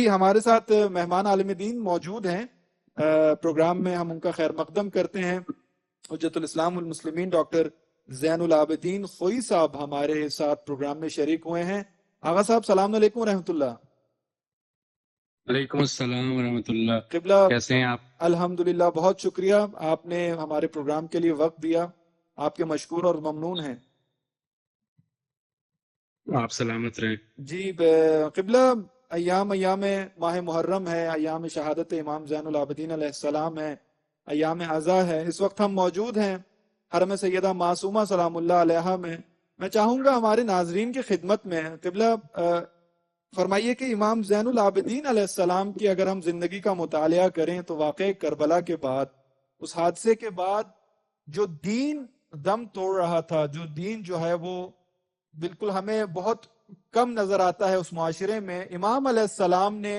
ہمارے ساتھ مہمان عالم دین موجود ہیں پروگرام میں، ہم ان کا خیر مقدم کرتے ہیں۔ حجت الاسلام والمسلمین ڈاکٹر زین العابدین خوئی صاحب ہمارے ساتھ پروگرام میں شریک ہوئے ہیں۔ آغا صاحب سلام علیکم ورحمۃ اللہ۔ وعلیکم السلام ورحمۃ اللہ، قبلہ کیسے ہیں آپ؟ الحمدللہ، بہت شکریہ، آپ نے ہمارے پروگرام کے لیے وقت دیا، آپ کے مشکور اور ممنون ہیں۔ آپ سلامت رہیں۔ جی قبلہ ایام ماہ محرم ہے، ایام شہادت امام زین العابدین علیہ السلام ہے، ایام عزا ہے۔ اس وقت ہم موجود ہیں حرم سیدہ معصومہ سلام اللہ علیہا میں۔ میں چاہوں گا ہمارے ناظرین کی خدمت میں قبلہ فرمائیے کہ امام زین العابدین علیہ السلام کی اگر ہم زندگی کا مطالعہ کریں تو واقع کربلا کے بعد، اس حادثے کے بعد، جو دین دم توڑ رہا تھا، جو دین جو ہے وہ بالکل ہمیں بہت کم نظر آتا ہے اس معاشرے میں، امام علیہ السلام نے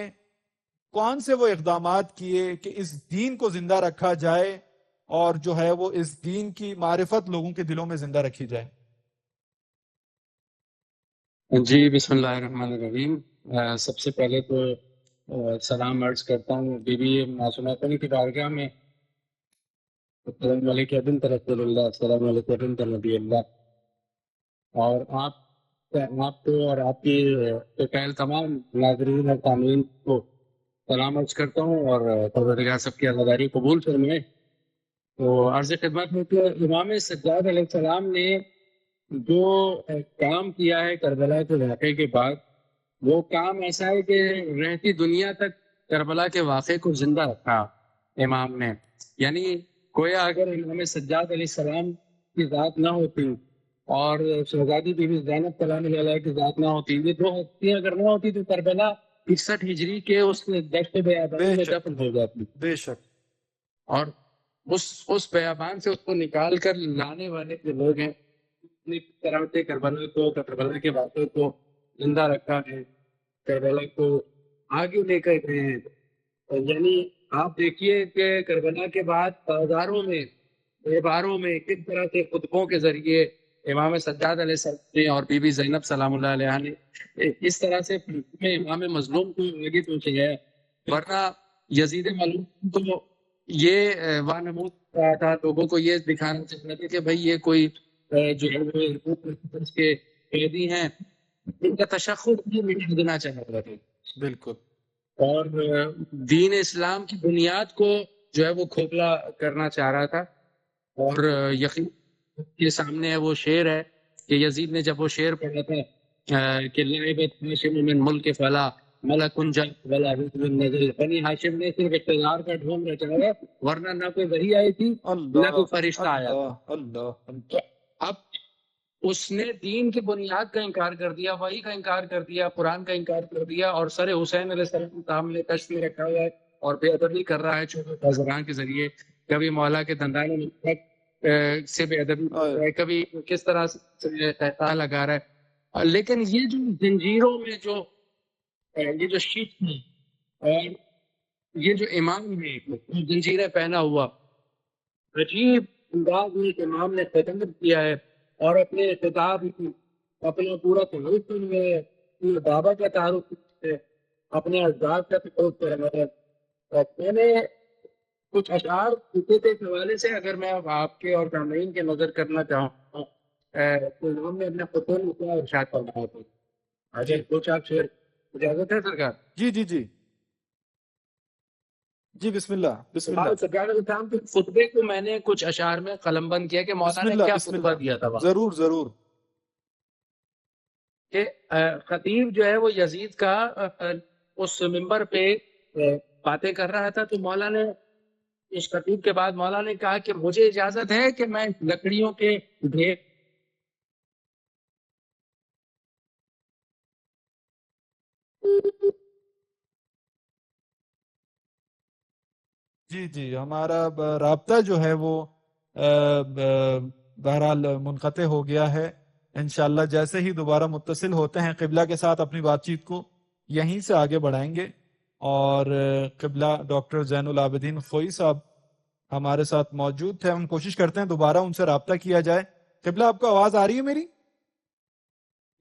کون سے وہ اقدامات کیے کہ اس دین کو زندہ رکھا جائے، اور جو ہے وہ اس دین کی معرفت لوگوں کے دلوں میں زندہ رکھی جائے؟ جی بسم اللہ الرحمن الرحیم۔ سب سے پہلے تو سلام عرض کرتا ہوں بی بی معصومہ قوم کی بارگاہ میں۔ السلام علیکم بنت رسول اللہ، السلام علیکم بنت نبی اللہ۔ اور آپ آپ کو اور آپ کی پہل تمام ناظرین اور سامعین کو سلام عرض کرتا ہوں، اور پروردگار سب کی عزاداری قبول فرمائے۔ تو عرض خدمت ہے کہ امام سجاد علیہ السلام نے جو کام کیا ہے کربلا کے واقعے کے بعد، وہ کام ایسا ہے کہ رہتی دنیا تک کربلا کے واقعے کو زندہ رکھا امام نے۔ یعنی گویا اگر امام سجاد علیہ السلام کی ذات نہ ہوتی اور شہزادی بی بی زینب سلام علیہ کی ذات نہ ہوتی، یہ دو ہستیاں اگر نہ ہوتی تو کربلا 61 ہجری کے اس دشت بیابان میں دفن ہو جاتی۔ بے شک۔ اور اس بیابان سے اس کو نکال کر لانے والے جو لوگ ہیں، اپنی طرح سے کربلا کے واقعے کو زندہ رکھا ہے، کربلا کو آگے لے کر گئے ہیں۔ یعنی آپ دیکھیے کہ کربلا کے بعد بازاروں میں، دیواروں میں کس طرح سے خطبوں کے ذریعے امام سجاد علیہ السلام نے اور بی بی زینب سلام اللہ علیہ نے اس طرح سے امام مظلوم کو آگے پہنچے ہے۔ ورنہ یزید ملعون تو یہ وانمود رہا تھا، لوگوں کو یہ دکھانا چاہتا تھا کہ بھائی یہ کوئی جو ہے وہ اس کے قیدی ہیں، ان کا تشخص بھی مٹا دینا چاہ رہا تھا۔ بالکل۔ اور دین اسلام کی بنیاد کو جو ہے وہ کھوکھلا کرنا چاہ رہا تھا۔ اور یقین کے سامنے ہے وہ شعر ہے کہ یزید نے جب وہ شعر پڑھا تھا کہ لعبت ہاشم من ملک فلا ملک جل ولا حزب نزل، بنی ہاشم نے صرف اقتدار کا ڈھونگ رچایا، ورنہ نہ کوئی وحی آئی تھی نہ کوئی فرشتہ آیا تھا۔ اللہ تو اب اس نے دین کی بنیاد کا انکار کر دیا، وحی کا انکار کر دیا، قرآن کا انکار کر دیا، اور سر حسین علیہ السلام سامنے کشف میں رکھا ہوا ہے اور بے ادبی کر رہا ہے چھوٹے بازرگان کے ذریعے۔ کبھی مولا کے دندان سے بے ادبی کر رہا ہے، کبھی کس طرح سے تہتا لگا رہا ہے۔ لیکن یہ جو زنجیروں میں یہ جو شیخ ہے اور یہ جو امام ہے زنجیریں پہنا ہوا، عجیب انداز میں امام نے ختم کیا ہے، اور اپنے خطاب اپنا پورا تعارف میں اپنے بابا کا تعارف ہے، اپنے اجداد کا تعارف ہے۔ میں نے کچھ اشعار لکھے تھے اس حوالے سے، اگر میں آپ کے اور سامعین کے نظر کرنا چاہوں تو امام نے اپنے خطون لکھا اور ارشاد فرمایا تھا۔ اجے کچھ آپ سے اجازت ہے سرکار؟ جی جی جی جی، بسم اللہ بسم اللہ۔ سرکار السلام کے خطبے کو میں نے کچھ اشعار میں قلم بند کیا کہ مولانا نے کیا خطبہ دیا تھا۔ ضرور ضرور۔ کہ خطیب جو ہے وہ یزید کا اس ممبر پہ باتیں کر رہا تھا، تو مولانا نے اس خطیب کے بعد مولانا نے کہا کہ مجھے اجازت ہے کہ میں لکڑیوں کے ڈھیر جی جی، ہمارا رابطہ جو ہے وہ بہرحال منقطع ہو گیا ہے۔ انشاءاللہ جیسے ہی دوبارہ متصل ہوتے ہیں قبلہ کے ساتھ اپنی بات چیت کو یہیں سے آگے بڑھائیں گے، اور قبلہ ڈاکٹر زین العابدین خوئی صاحب ہمارے ساتھ موجود تھے، ہم کوشش کرتے ہیں دوبارہ ان سے رابطہ کیا جائے۔ قبلہ آپ کو آواز آ رہی ہے میری؟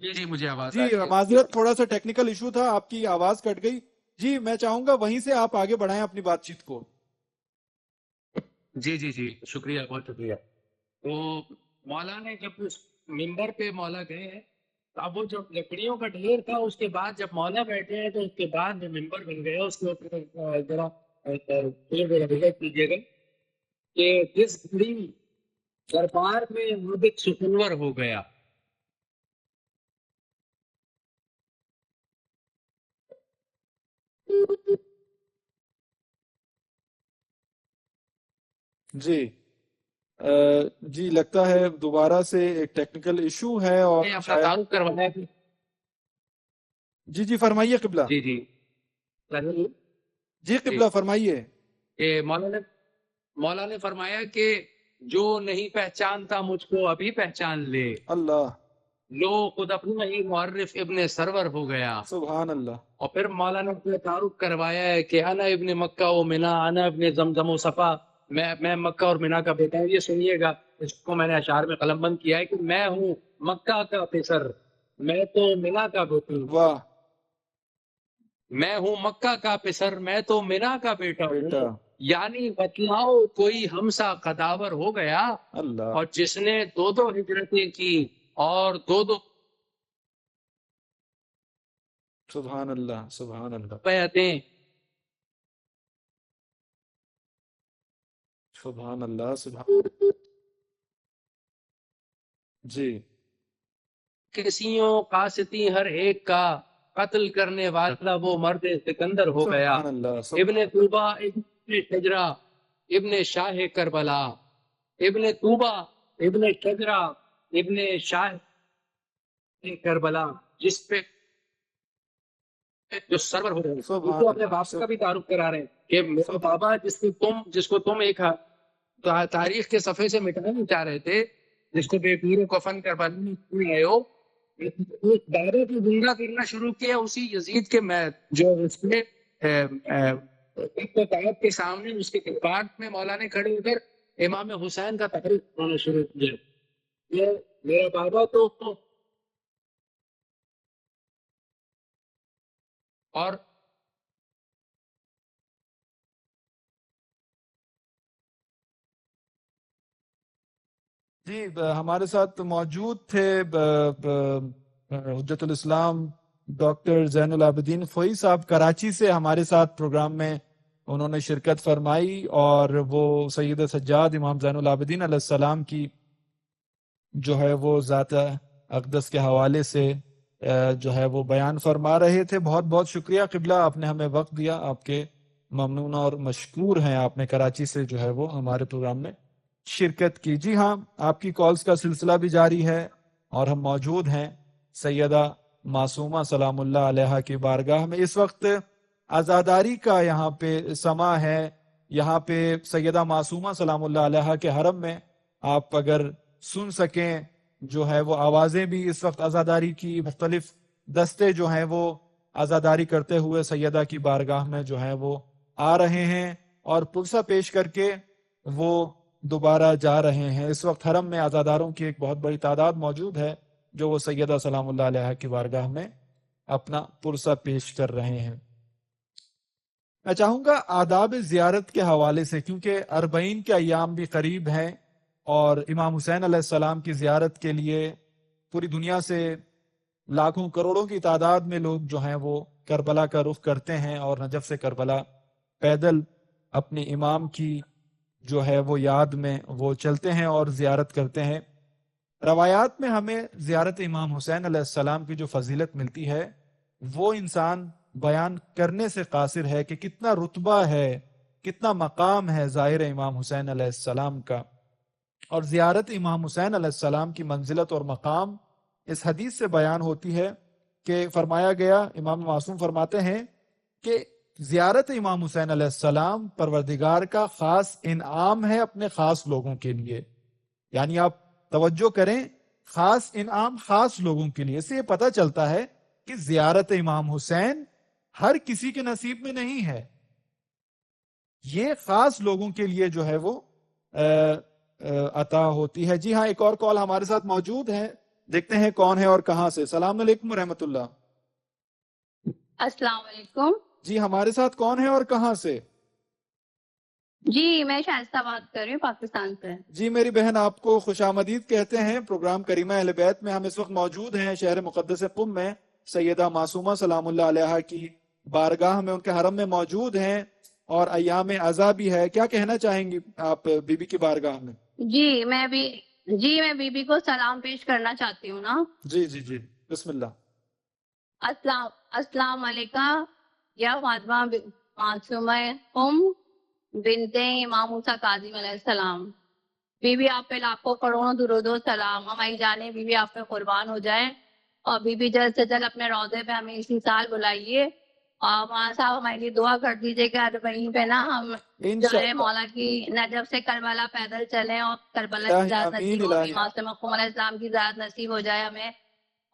جی جی مجھے آواز جی معذرت، تھوڑا سا ٹیکنیکل ایشو تھا، آپ کی آواز کٹ گئی۔ جی میں چاہوں گا وہیں سے آپ آگے بڑھائیں اپنی بات چیت کو۔ جی جی جی شکریہ، بہت شکریہ۔ تو مولا نے جب اس ممبر پہ مولا گئے ہیں، تو اب وہ جو لکڑیوں کا ڈھیر تھا اس کے بعد جب مولا بیٹھے ہیں تو اس کے بعد جو ممبر بن گیا اس کے اوپر ذرا کیجیے گا کہ جس گھڑی دربار میں عابد سخنور ہو گیا، جی جی لگتا ہے دوبارہ سے ایک ٹیکنیکل ایشو ہے، اور اپنا تعارف کروایا۔ جی جی فرمائیے قبلہ۔ جی جی جی قبلہ فرمائیے۔ کہ مولا نے فرمایا کہ جو نہیں پہچانتا مجھ کو ابھی پہچان لے، اللہ، لو خود اپنا ہی معرف ابن سرور ہو گیا۔ سبحان اللہ۔ اور پھر مولانا نے اپنا تعارف کروایا ہے کہ انا ابن مکہ و منا، انا ابن زمزم و صفا، میں مکہ اور منا کا بیٹا ہوں۔ یہ سنیے گا، اس کو میں نے اشعار میں قلم بند کیا ہے کہ میں ہوں مکہ کا پسر، میں تو منا کا بیٹا ہوں۔ واہ، میں ہوں مکہ کا پسر، میں تو منا کا بیٹا ہوں۔ یعنی بتلاؤ کوئی ہم سا قداور ہو گیا، اللہ، اور جس نے دو ہجرتیں کی اور دو سبحان اللہ سبحان اللہ روپے دیں. سبحان اللہ سبحان جی کسیوں قاسطی ہر ایک کا قتل کرنے والا وہ مرد سکندر ہو گیا. سبحان اللہ ابن طوبہ ابن شجرہ ابن شاہ کربلا. ابن طوبہ ابن شجرہ ابن شاہ کربلا، جس پہ جو سرور ہو رہے ہیں، اس کو اپنے باپ کا بھی تعارف کرا رہے ہیں کہ میرا بابا جس کو تم ایک تاریخ کے صفحے سے مٹانا چاہ رہے تھے، جس کو بے پیر کفن کربلا میں بھول گئے ہو، دائرے کو گنگا کرنا شروع کیا اسی یزید کے جو اس کے تعداد کے سامنے اس کے کپاٹ میں مولانا کھڑے ہو کر امام حسین کا تعریف کرنا شروع کیا. یہ میرا بابا تو اور جی ہمارے ساتھ موجود تھے حجت الاسلام ڈاکٹر زین العابدین خوئی صاحب کراچی سے ہمارے ساتھ پروگرام میں انہوں نے شرکت فرمائی، اور وہ سید سجاد امام زین العابدین علیہ السلام کی جو ہے وہ ذات اقدس کے حوالے سے جو ہے وہ بیان فرما رہے تھے. بہت بہت شکریہ قبلہ، آپ نے ہمیں وقت دیا، آپ کے ممنون اور مشکور ہیں. آپ نے کراچی سے جو ہے وہ ہمارے پروگرام میں شرکت کی. جی ہاں، آپ کی کالز کا سلسلہ بھی جاری ہے اور ہم موجود ہیں سیدہ معصومہ سلام اللہ علیہا کی بارگاہ میں. اس وقت عزاداری کا یہاں پہ سما ہے، یہاں پہ سیدہ معصومہ سلام اللہ علیہا کے حرم میں آپ اگر سن سکیں جو ہے وہ آوازیں بھی اس وقت عزاداری کی، مختلف دستے جو ہیں وہ عزاداری کرتے ہوئے سیدہ کی بارگاہ میں جو ہے وہ آ رہے ہیں اور پرسہ پیش کر کے وہ دوبارہ جا رہے ہیں. اس وقت حرم میں عزاداروں کی ایک بہت بڑی تعداد موجود ہے جو وہ سیدہ سلام اللہ علیہا کی بارگاہ میں اپنا پرسہ پیش کر رہے ہیں. میں چاہوں گا آداب زیارت کے حوالے سے، کیونکہ 40 کے ایام بھی قریب ہیں اور امام حسین علیہ السلام کی زیارت کے لیے پوری دنیا سے لاکھوں کروڑوں کی تعداد میں لوگ جو ہیں وہ کربلا کا رخ کرتے ہیں اور نجف سے کربلا پیدل اپنے امام کی جو ہے وہ یاد میں وہ چلتے ہیں اور زیارت کرتے ہیں. روایات میں ہمیں زیارت امام حسین علیہ السلام کی جو فضیلت ملتی ہے وہ انسان بیان کرنے سے قاصر ہے کہ کتنا رتبہ ہے، کتنا مقام ہے زائر امام حسین علیہ السلام کا. اور زیارت امام حسین علیہ السلام کی منزلت اور مقام اس حدیث سے بیان ہوتی ہے کہ فرمایا گیا، امام معصوم فرماتے ہیں کہ زیارت امام حسین علیہ السلام پروردگار کا خاص انعام ہے اپنے خاص لوگوں کے لیے. یعنی آپ توجہ کریں، خاص انعام خاص لوگوں کے لیے. اس سے یہ پتہ چلتا ہے کہ زیارت امام حسین ہر کسی کے نصیب میں نہیں ہے، یہ خاص لوگوں کے لیے جو ہے وہ عطا ہوتی ہے. جی ہاں، ایک اور کال ہمارے ساتھ موجود ہے، دیکھتے ہیں کون ہے اور کہاں سے. السلام علیکم ورحمۃ اللہ. السلام علیکم. جی ہمارے ساتھ کون ہے اور کہاں سے؟ جی میں شائستہ بات کر رہی ہوں پاکستان سے. جی میری بہن، آپ کو خوش آمدید کہتے ہیں پروگرام کریمہ اہل بیت میں. ہم اس وقت موجود ہیں شہر مقدس قم میں، سیدہ معصومہ سلام اللہ علیہا کی بارگاہ میں، ان کے حرم میں موجود ہیں اور ایام عزا بھی ہے. کیا کہنا چاہیں گی آپ بی بی کی بارگاہ میں؟ جی میں بی بی کو سلام پیش کرنا چاہتی ہوں نا. جی جی جی بسم اللہ. السلام علیکم یا فاطمہ معصومہ بنت امام موسیٰ کاظم علیہ السلام. بی بی آپ پہ لاکھوں کروڑوں درود و سلام. ہماری جانیں بی بی آپ پہ قربان ہو جائیں، اور بی بی جلد سے جلد اپنے روضے پہ ہمیں اسی سال بلائیے، اور وہاں صاحب ہمارے لیے دعا کر دیجیے کہ وہیں پہ نا ہم جو ہے مولا کی نجف سے کربلا پیدل چلیں اور کربلا کی ذات نصیب ہو، امام مقبول علیہ السلام کی ذات نصیب ہو جائے ہمیں.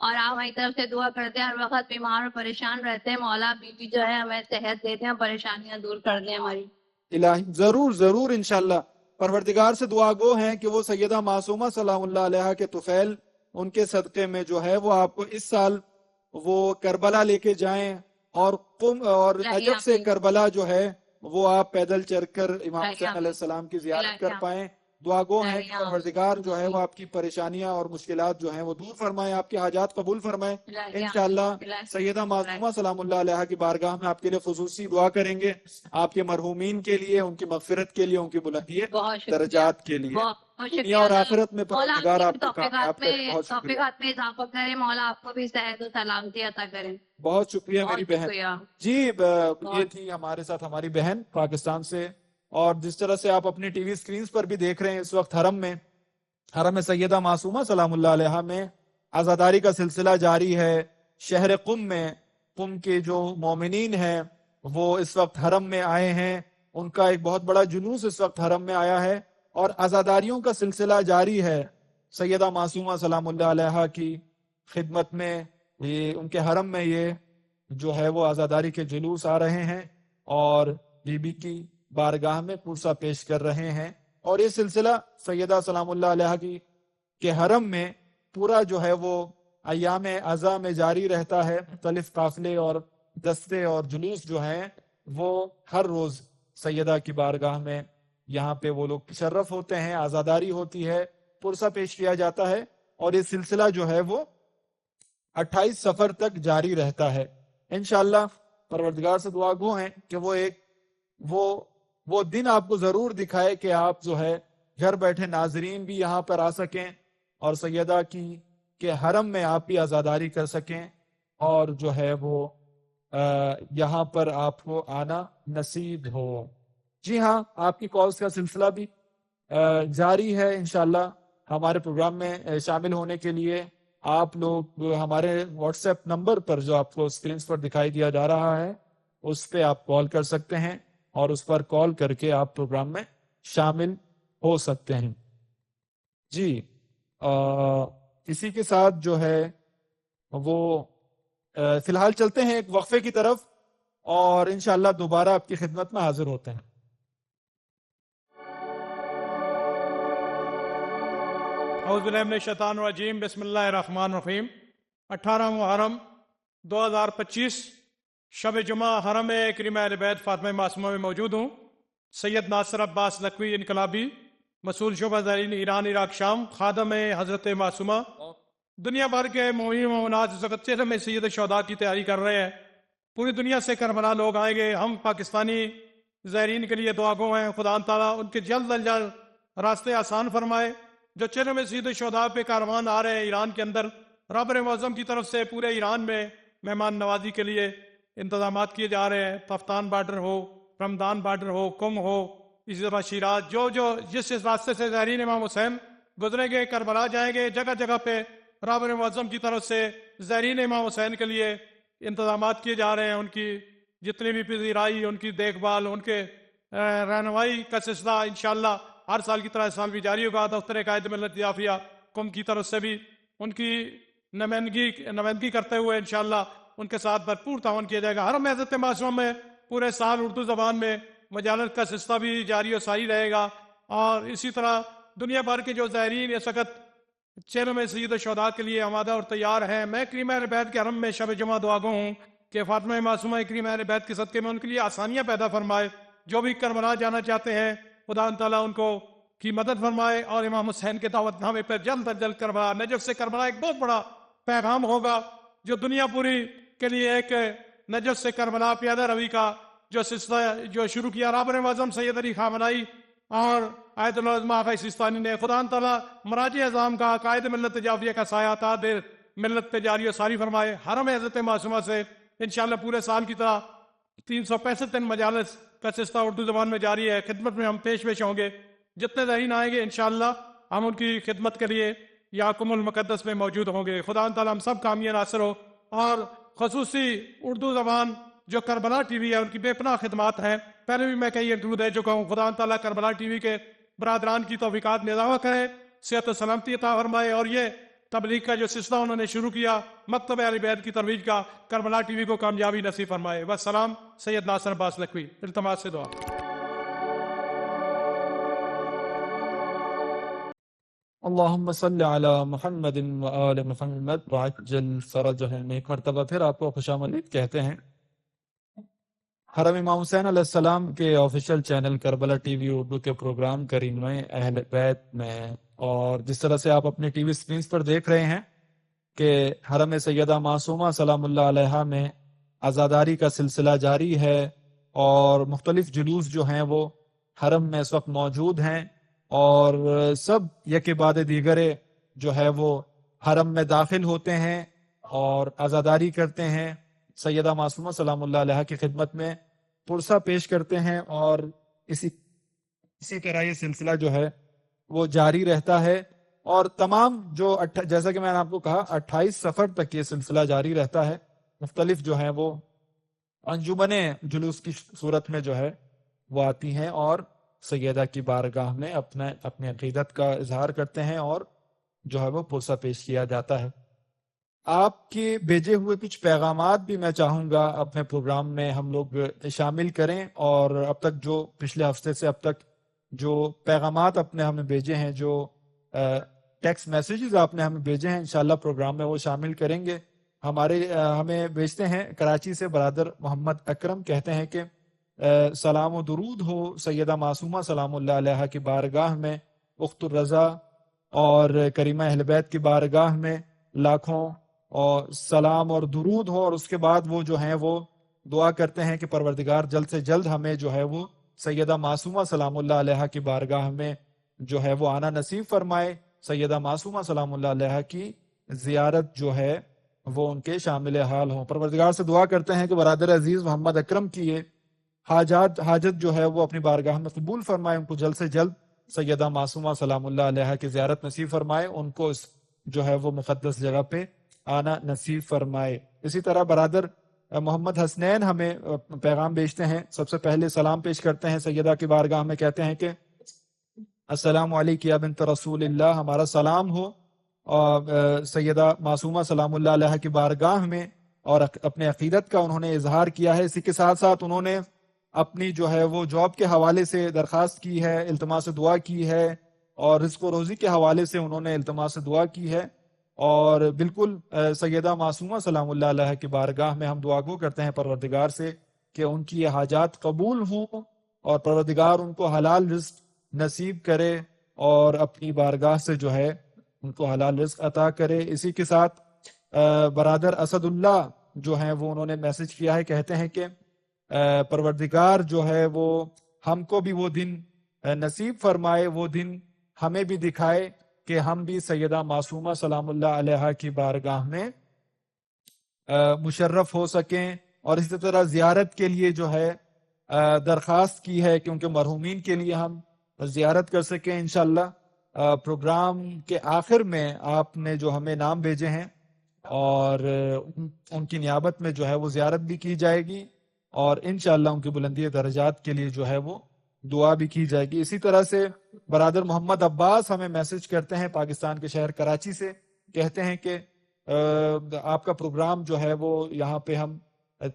اور آپ ہماری طرف سے دعا کرتے ہیں، ہر وقت بیمار اور پریشان رہتے ہیں، مولا بی بی جو ہے ہمیں صحت دیتے ہیں، پریشانیاں دور کر دیں ہماری. الہی ضرور ضرور انشاءاللہ. پروردگار سے دعا گو ہیں کہ وہ سیدہ معصومہ سلام اللہ علیہا کے طفیل ان کے صدقے میں جو ہے وہ آپ کو اس سال وہ کربلا لے کے جائیں، اور قم اور نجف سے کربلا جو ہے وہ آپ پیدل چل کر امام حسین علیہ السلام کی زیارت کر پائیں. دعا گو ہیں کہ پروردگار جو ہے وہ آپ کی پریشانیاں اور مشکلات جو ہیں وہ دور فرمائے، آپ کی حاجات قبول فرمائے انشاءاللہ۔ سیدہ معصومہ سلام اللہ علیہ کی بارگاہ میں آپ کے لیے خصوصی دعا کریں گے، آپ کے مرحومین کے لیے، ان کی مغفرت کے لیے، ان کی بلندی درجات کے لیے، دنیا اور آخرت میں پروردگار آپ کا بہت شکریہ۔ میں اضافہ کرے، مولا آپ کو بھی صحت و سلامتی عطا کریں۔ بہت شکریہ میری بہن جی۔ یہ تھی ہمارے ساتھ ہماری بہن پاکستان سے، اور جس طرح سے آپ اپنی ٹی وی سکرینز پر بھی دیکھ رہے ہیں اس وقت حرم سیدہ معصومہ سلام اللہ علیہ میں عزاداری کا سلسلہ جاری ہے۔ شہر قم میں قم کے جو مومنین ہیں وہ اس وقت حرم میں آئے ہیں، ان کا ایک بہت بڑا جلوس اس وقت حرم میں آیا ہے، اور عزاداریوں کا سلسلہ جاری ہے سیدہ معصومہ سلام اللہ علیہ کی خدمت میں۔ یہ ان کے حرم میں یہ جو ہے وہ عزاداری کے جلوس آ رہے ہیں اور بی بی کی بارگاہ میں پرسہ پیش کر رہے ہیں، اور یہ سلسلہ سیدہ سلام اللہ علیہ کی کے حرم میں پورا جو ہے وہ ایام عزا میں جاری رہتا ہے۔ مختلف قافلے اور دستے اور جلوس جو ہیں وہ ہر روز سیدہ کی بارگاہ میں یہاں پہ وہ لوگ تشرف ہوتے ہیں، عزاداری ہوتی ہے، پرسہ پیش کیا جاتا ہے، اور یہ سلسلہ جو ہے وہ 28 سفر تک جاری رہتا ہے انشاءاللہ۔ پروردگار سے دعا گو ہیں کہ وہ دن آپ کو ضرور دکھائے کہ آپ جو ہے گھر بیٹھے ناظرین بھی یہاں پر آ سکیں، اور سیدہ کے حرم میں آپ بھی عزاداری کر سکیں، اور جو ہے وہ یہاں پر آپ کو آنا نصیب ہو۔ جی ہاں، آپ کی کالز کا سلسلہ بھی جاری ہے انشاءاللہ۔ ہمارے پروگرام میں شامل ہونے کے لیے آپ لوگ ہمارے واٹس ایپ نمبر پر جو آپ کو اسکرینز پر دکھائی دیا جا رہا ہے اس پہ آپ کال کر سکتے ہیں، اور اس پر کال کر کے آپ پروگرام میں شامل ہو سکتے ہیں۔ جی اسی کے ساتھ جو ہے وہ فی الحال چلتے ہیں ایک وقفے کی طرف، اور انشاءاللہ دوبارہ آپ کی خدمت میں حاضر ہوتے ہیں۔ اعوذ باللہ من الشیطان الرجیم، بسم اللہ الرحمن الرحیم۔ 18 محرم 2025 شب جمعہ حرم کریم اہل بیت فاطمہ معصومہ میں موجود ہوں۔ سید ناصر عباس لکھوی انقلابی، مسئول شعبہ زائرین ایران عراق شام، خادم حضرت معصومہ۔ دنیا بھر کے مومنین و مومنات اس وقت چہرے میں سید شہداء کی تیاری کر رہے ہیں۔ پوری دنیا سے کربلا لوگ آئیں گے۔ ہم پاکستانی زائرین کے لیے دعا گو ہیں، خدا تعالیٰ ان کے جلد از جلد راستے آسان فرمائے۔ جو چہرے میں سید شہداء پہ کاروان آ رہے ہیں ایران کے اندر، رب معظم کی طرف سے پورے ایران میں مہمان نوازی کے لیے انتظامات کیے جا رہے ہیں۔ تفتان بارڈر ہو، رمضان بارڈر ہو، کم ہو، اسی طرح شیراز، جس راستے سے زائرین امام حسین گزریں گے، کربلا جائیں گے، جگہ جگہ پہ رب معظم کی طرف سے زائرین امام حسین کے لیے انتظامات کیے جا رہے ہیں۔ ان کی جتنی بھی پذیرائی، ان کی دیکھ بھال، ان کے رہنمائی کا سلسلہ انشاءاللہ ہر سال کی طرح اس سال بھی جاری ہوگا۔ دفتر قائد ملت یافیہ قم کی طرف سے بھی ان کی نمائندگی کرتے ہوئے انشاءاللہ ان کے ساتھ بھرپور تعاون کیا جائے گا۔ حرم حضرت معصومہ میں پورے سال اردو زبان میں مجالس کا سلسلہ بھی جاری و ساری رہے گا، اور اسی طرح دنیا بھر کے جو زائرین اس وقت چہروں میں سید شہداء کے لیے آمادہ اور تیار ہیں۔ میں کریم اہل بیت کے حرم میں شب جمعہ دعا گو ہوں کہ فاطمہ معصومہ کریم اہل بیت کے صدقے میں ان کے لیے آسانیاں پیدا فرمائے۔ جو بھی کربلا جانا چاہتے ہیں خدا تعالیٰ ان کو کی مدد فرمائے، اور امام حسین کے دعوت نامے پر جلد از جلد کربلا، نجف سے کربلا ایک بہت بڑا پیغام ہوگا جو دنیا پوری کے لیے ایک نجف سے کربلا پیادہ روی کا جو سلسلہ جو شروع کیا رابر اعظم سید علی خامنائی اور آیت العظمہ آقا سیستانی نے۔ خدا تعالیٰ مراجع اعظام کا قائد ملت جعفریہ کا سایہ تاج ملت پہ جاری و ساری فرمائے۔ حرم حضرت معصومہ سے انشاءاللہ پورے سال کی طرح 365 دن مجالس کا سلسلہ اردو زبان میں جاری ہے۔ خدمت میں ہم پیش ہوں گے، جتنے زائرین آئیں گے انشاءاللہ ہم ان کی خدمت کے لیے یعقوب المقدس میں موجود ہوں گے۔ خدا تعالیٰ ہم سب کامیاب ناصر ہو، اور خصوصی اردو زبان جو کربلا ٹی وی ہے ان کی بے پناہ خدمات ہیں، پہلے بھی میں کئی انٹرویو دے چکا ہوں۔ خدا تعالیٰ کربلا ٹی وی کے برادران کی توفیقات میں اضافہ کرے، صحت و سلامتی عطا فرمائے، اور یہ تبلیغ کا جو سلسلہ انہوں نے شروع کیا مکتب اہل بیت کی ترویج کا، کربلا ٹی وی کو کامیابی نصیب فرمائے۔ والسلام، سید ناصر عباس لکھوی، التماس سے دعا۔ اللہم صلی علی محمد و آل محمد وعجل فرجہم۔ ایک مرتبہ پھر آپ کو خوش آمدید کہتے ہیں۔ حرم امام حسین علیہ السلام کے official channel Karbala T V Urdu کے پروگرام کریم اہل بیت میں، اور جس طرح سے آپ اپنے ٹی وی اسکرینز پر دیکھ رہے ہیں کہ حرم سیدہ معصومہ سلام اللہ علیہا میں عزاداری کا سلسلہ جاری ہے، اور مختلف جلوس جو ہیں وہ حرم میں اس وقت موجود ہیں، اور سب یک بعد دیگر جو ہے وہ حرم میں داخل ہوتے ہیں اور عزاداری کرتے ہیں، سیدہ معصومہ سلام اللہ علیہا کی خدمت میں پرسہ پیش کرتے ہیں، اور اسی طرح یہ سلسلہ جو ہے وہ جاری رہتا ہے، اور تمام جو جیسا کہ میں نے آپ کو کہا 28 سفر تک یہ سلسلہ جاری رہتا ہے۔ مختلف جو ہیں وہ انجمنیں جلوس کی صورت میں جو ہے وہ آتی ہیں اور سیدہ کی بارگاہ میں اپنے عقیدت کا اظہار کرتے ہیں، اور جو ہے وہ پرسہ پیش کیا جاتا ہے۔ آپ کے بھیجے ہوئے کچھ پیغامات بھی میں چاہوں گا اپنے پروگرام میں ہم لوگ شامل کریں، اور اب تک جو پچھلے ہفتے سے اب تک جو پیغامات اپنے ہمیں بھیجے ہیں، جو ٹیکسٹ میسیجز آپ نے ہمیں بھیجے ہیں، انشاءاللہ پروگرام میں وہ شامل کریں گے۔ ہمیں بھیجتے ہیں کراچی سے برادر محمد اکرم، کہتے ہیں کہ سلام و درود ہو سیدہ معصومہ سلام اللہ علیہا کی بارگاہ میں، اخت الرضا اور کریمہ اہل بیت کی بارگاہ میں لاکھوں اور سلام اور درود ہو، اور اس کے بعد وہ جو ہیں وہ دعا کرتے ہیں کہ پروردگار جلد سے جلد ہمیں جو ہے وہ سیدہ معصومہ سلام اللہ علیہا کی بارگاہ میں جو ہے وہ آنا نصیب فرمائے، سیدہ معصومہ سلام اللہ علیہا کی زیارت جو ہے وہ ان کے شامل حال ہوں۔ پروردگار سے دعا کرتے ہیں کہ برادر عزیز محمد اکرم کی یہ حاجت جو ہے وہ اپنی بارگاہ میں قبول فرمائے، ان کو جلد سے جلد سیدہ معصومہ سلام اللہ علیہا کی زیارت نصیب فرمائے، ان کو اس جو ہے وہ مقدس جگہ پہ آنا نصیب فرمائے۔ اسی طرح برادر محمد حسنین ہمیں پیغام بھیجتے ہیں، سب سے پہلے سلام پیش کرتے ہیں سیدہ کی بارگاہ میں، کہتے ہیں کہ السلام علیکم یا بنت رسول اللہ، ہمارا سلام ہو اور سیدہ معصومہ سلام اللہ علیہا کی بارگاہ میں، اور اپنے عقیدت کا انہوں نے اظہار کیا ہے۔ اسی کے ساتھ ساتھ انہوں نے اپنی جو ہے وہ جاب کے حوالے سے درخواست کی ہے، التماس دعا کی ہے، اور رزق و روزی کے حوالے سے انہوں نے التماس دعا کی ہے، اور بالکل سیدہ معصومہ سلام اللہ علیہا کی بارگاہ میں ہم دعا گو کرتے ہیں پروردگار سے کہ ان کی یہ حاجات قبول ہوں، اور پروردگار ان کو حلال رزق نصیب کرے، اور اپنی بارگاہ سے جو ہے ان کو حلال رزق عطا کرے۔ اسی کے ساتھ برادر اسد اللہ جو ہیں وہ انہوں نے میسج کیا ہے، کہتے ہیں کہ پروردگار جو ہے وہ ہم کو بھی وہ دن نصیب فرمائے، وہ دن ہمیں بھی دکھائے کہ ہم بھی سیدہ معصومہ سلام اللہ علیہا کی بارگاہ میں مشرف ہو سکیں، اور اسی طرح زیارت کے لیے جو ہے درخواست کی ہے کہ ان کے مرحومین کے لیے ہم زیارت کر سکیں۔ انشاءاللہ پروگرام کے آخر میں آپ نے جو ہمیں نام بھیجے ہیں، اور ان کی نیابت میں جو ہے وہ زیارت بھی کی جائے گی، اور انشاءاللہ ان کی بلندی درجات کے لیے جو ہے وہ دعا بھی کی جائے گی۔ اسی طرح سے برادر محمد عباس ہمیں میسج کرتے ہیں پاکستان کے شہر کراچی سے، کہتے ہیں کہ آپ کا پروگرام جو ہے وہ یہاں پہ ہم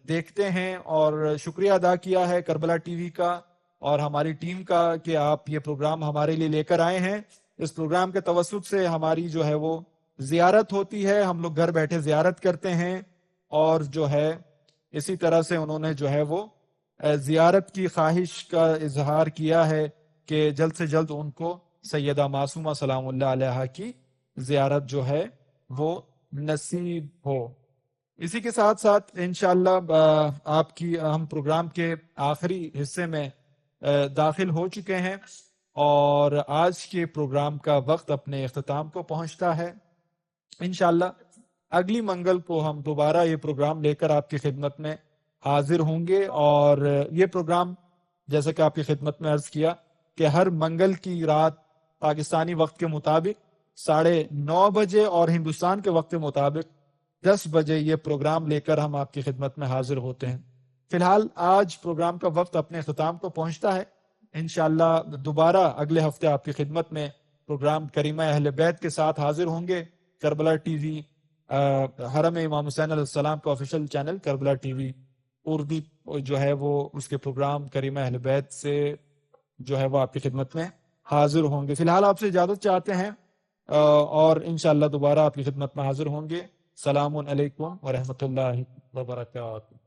دیکھتے ہیں، اور شکریہ ادا کیا ہے کربلا ٹی وی کا اور ہماری ٹیم کا کہ آپ یہ پروگرام ہمارے لیے لے کر آئے ہیں۔ اس پروگرام کے توسط سے ہماری جو ہے وہ زیارت ہوتی ہے، ہم لوگ گھر بیٹھے زیارت کرتے ہیں، اور جو ہے اسی طرح سے انہوں نے جو ہے وہ زیارت کی خواہش کا اظہار کیا ہے کہ جلد سے جلد ان کو سیدہ معصومہ سلام اللہ علیہا کی زیارت جو ہے وہ نصیب ہو۔ اسی کے ساتھ ساتھ انشاءاللہ آپ کی ہم پروگرام کے آخری حصے میں داخل ہو چکے ہیں، اور آج کے پروگرام کا وقت اپنے اختتام کو پہنچتا ہے۔ انشاءاللہ اگلی منگل کو ہم دوبارہ یہ پروگرام لے کر آپ کی خدمت میں حاضر ہوں گے، اور یہ پروگرام جیسا کہ آپ کی خدمت میں عرض کیا کہ ہر منگل کی رات پاکستانی وقت کے مطابق 9:30 بجے اور ہندوستان کے وقت کے مطابق 10 بجے یہ پروگرام لے کر ہم آپ کی خدمت میں حاضر ہوتے ہیں۔ فی الحال آج پروگرام کا وقت اپنے اختتام کو پہنچتا ہے۔ انشاءاللہ دوبارہ اگلے ہفتے آپ کی خدمت میں پروگرام کریمہ اہل بیت کے ساتھ حاضر ہوں گے۔ کربلا ٹی وی حرم امام حسین علیہ السلام کا official channel Karbala T V Urdu جو ہے وہ اس کے پروگرام کریمہ اہل بیت سے جو ہے وہ آپ کی خدمت میں حاضر ہوں گے۔ فی الحال آپ سے اجازت چاہتے ہیں، اور انشاءاللہ دوبارہ آپ کی خدمت میں حاضر ہوں گے۔ السلام علیکم ورحمۃ اللہ وبرکاتہ۔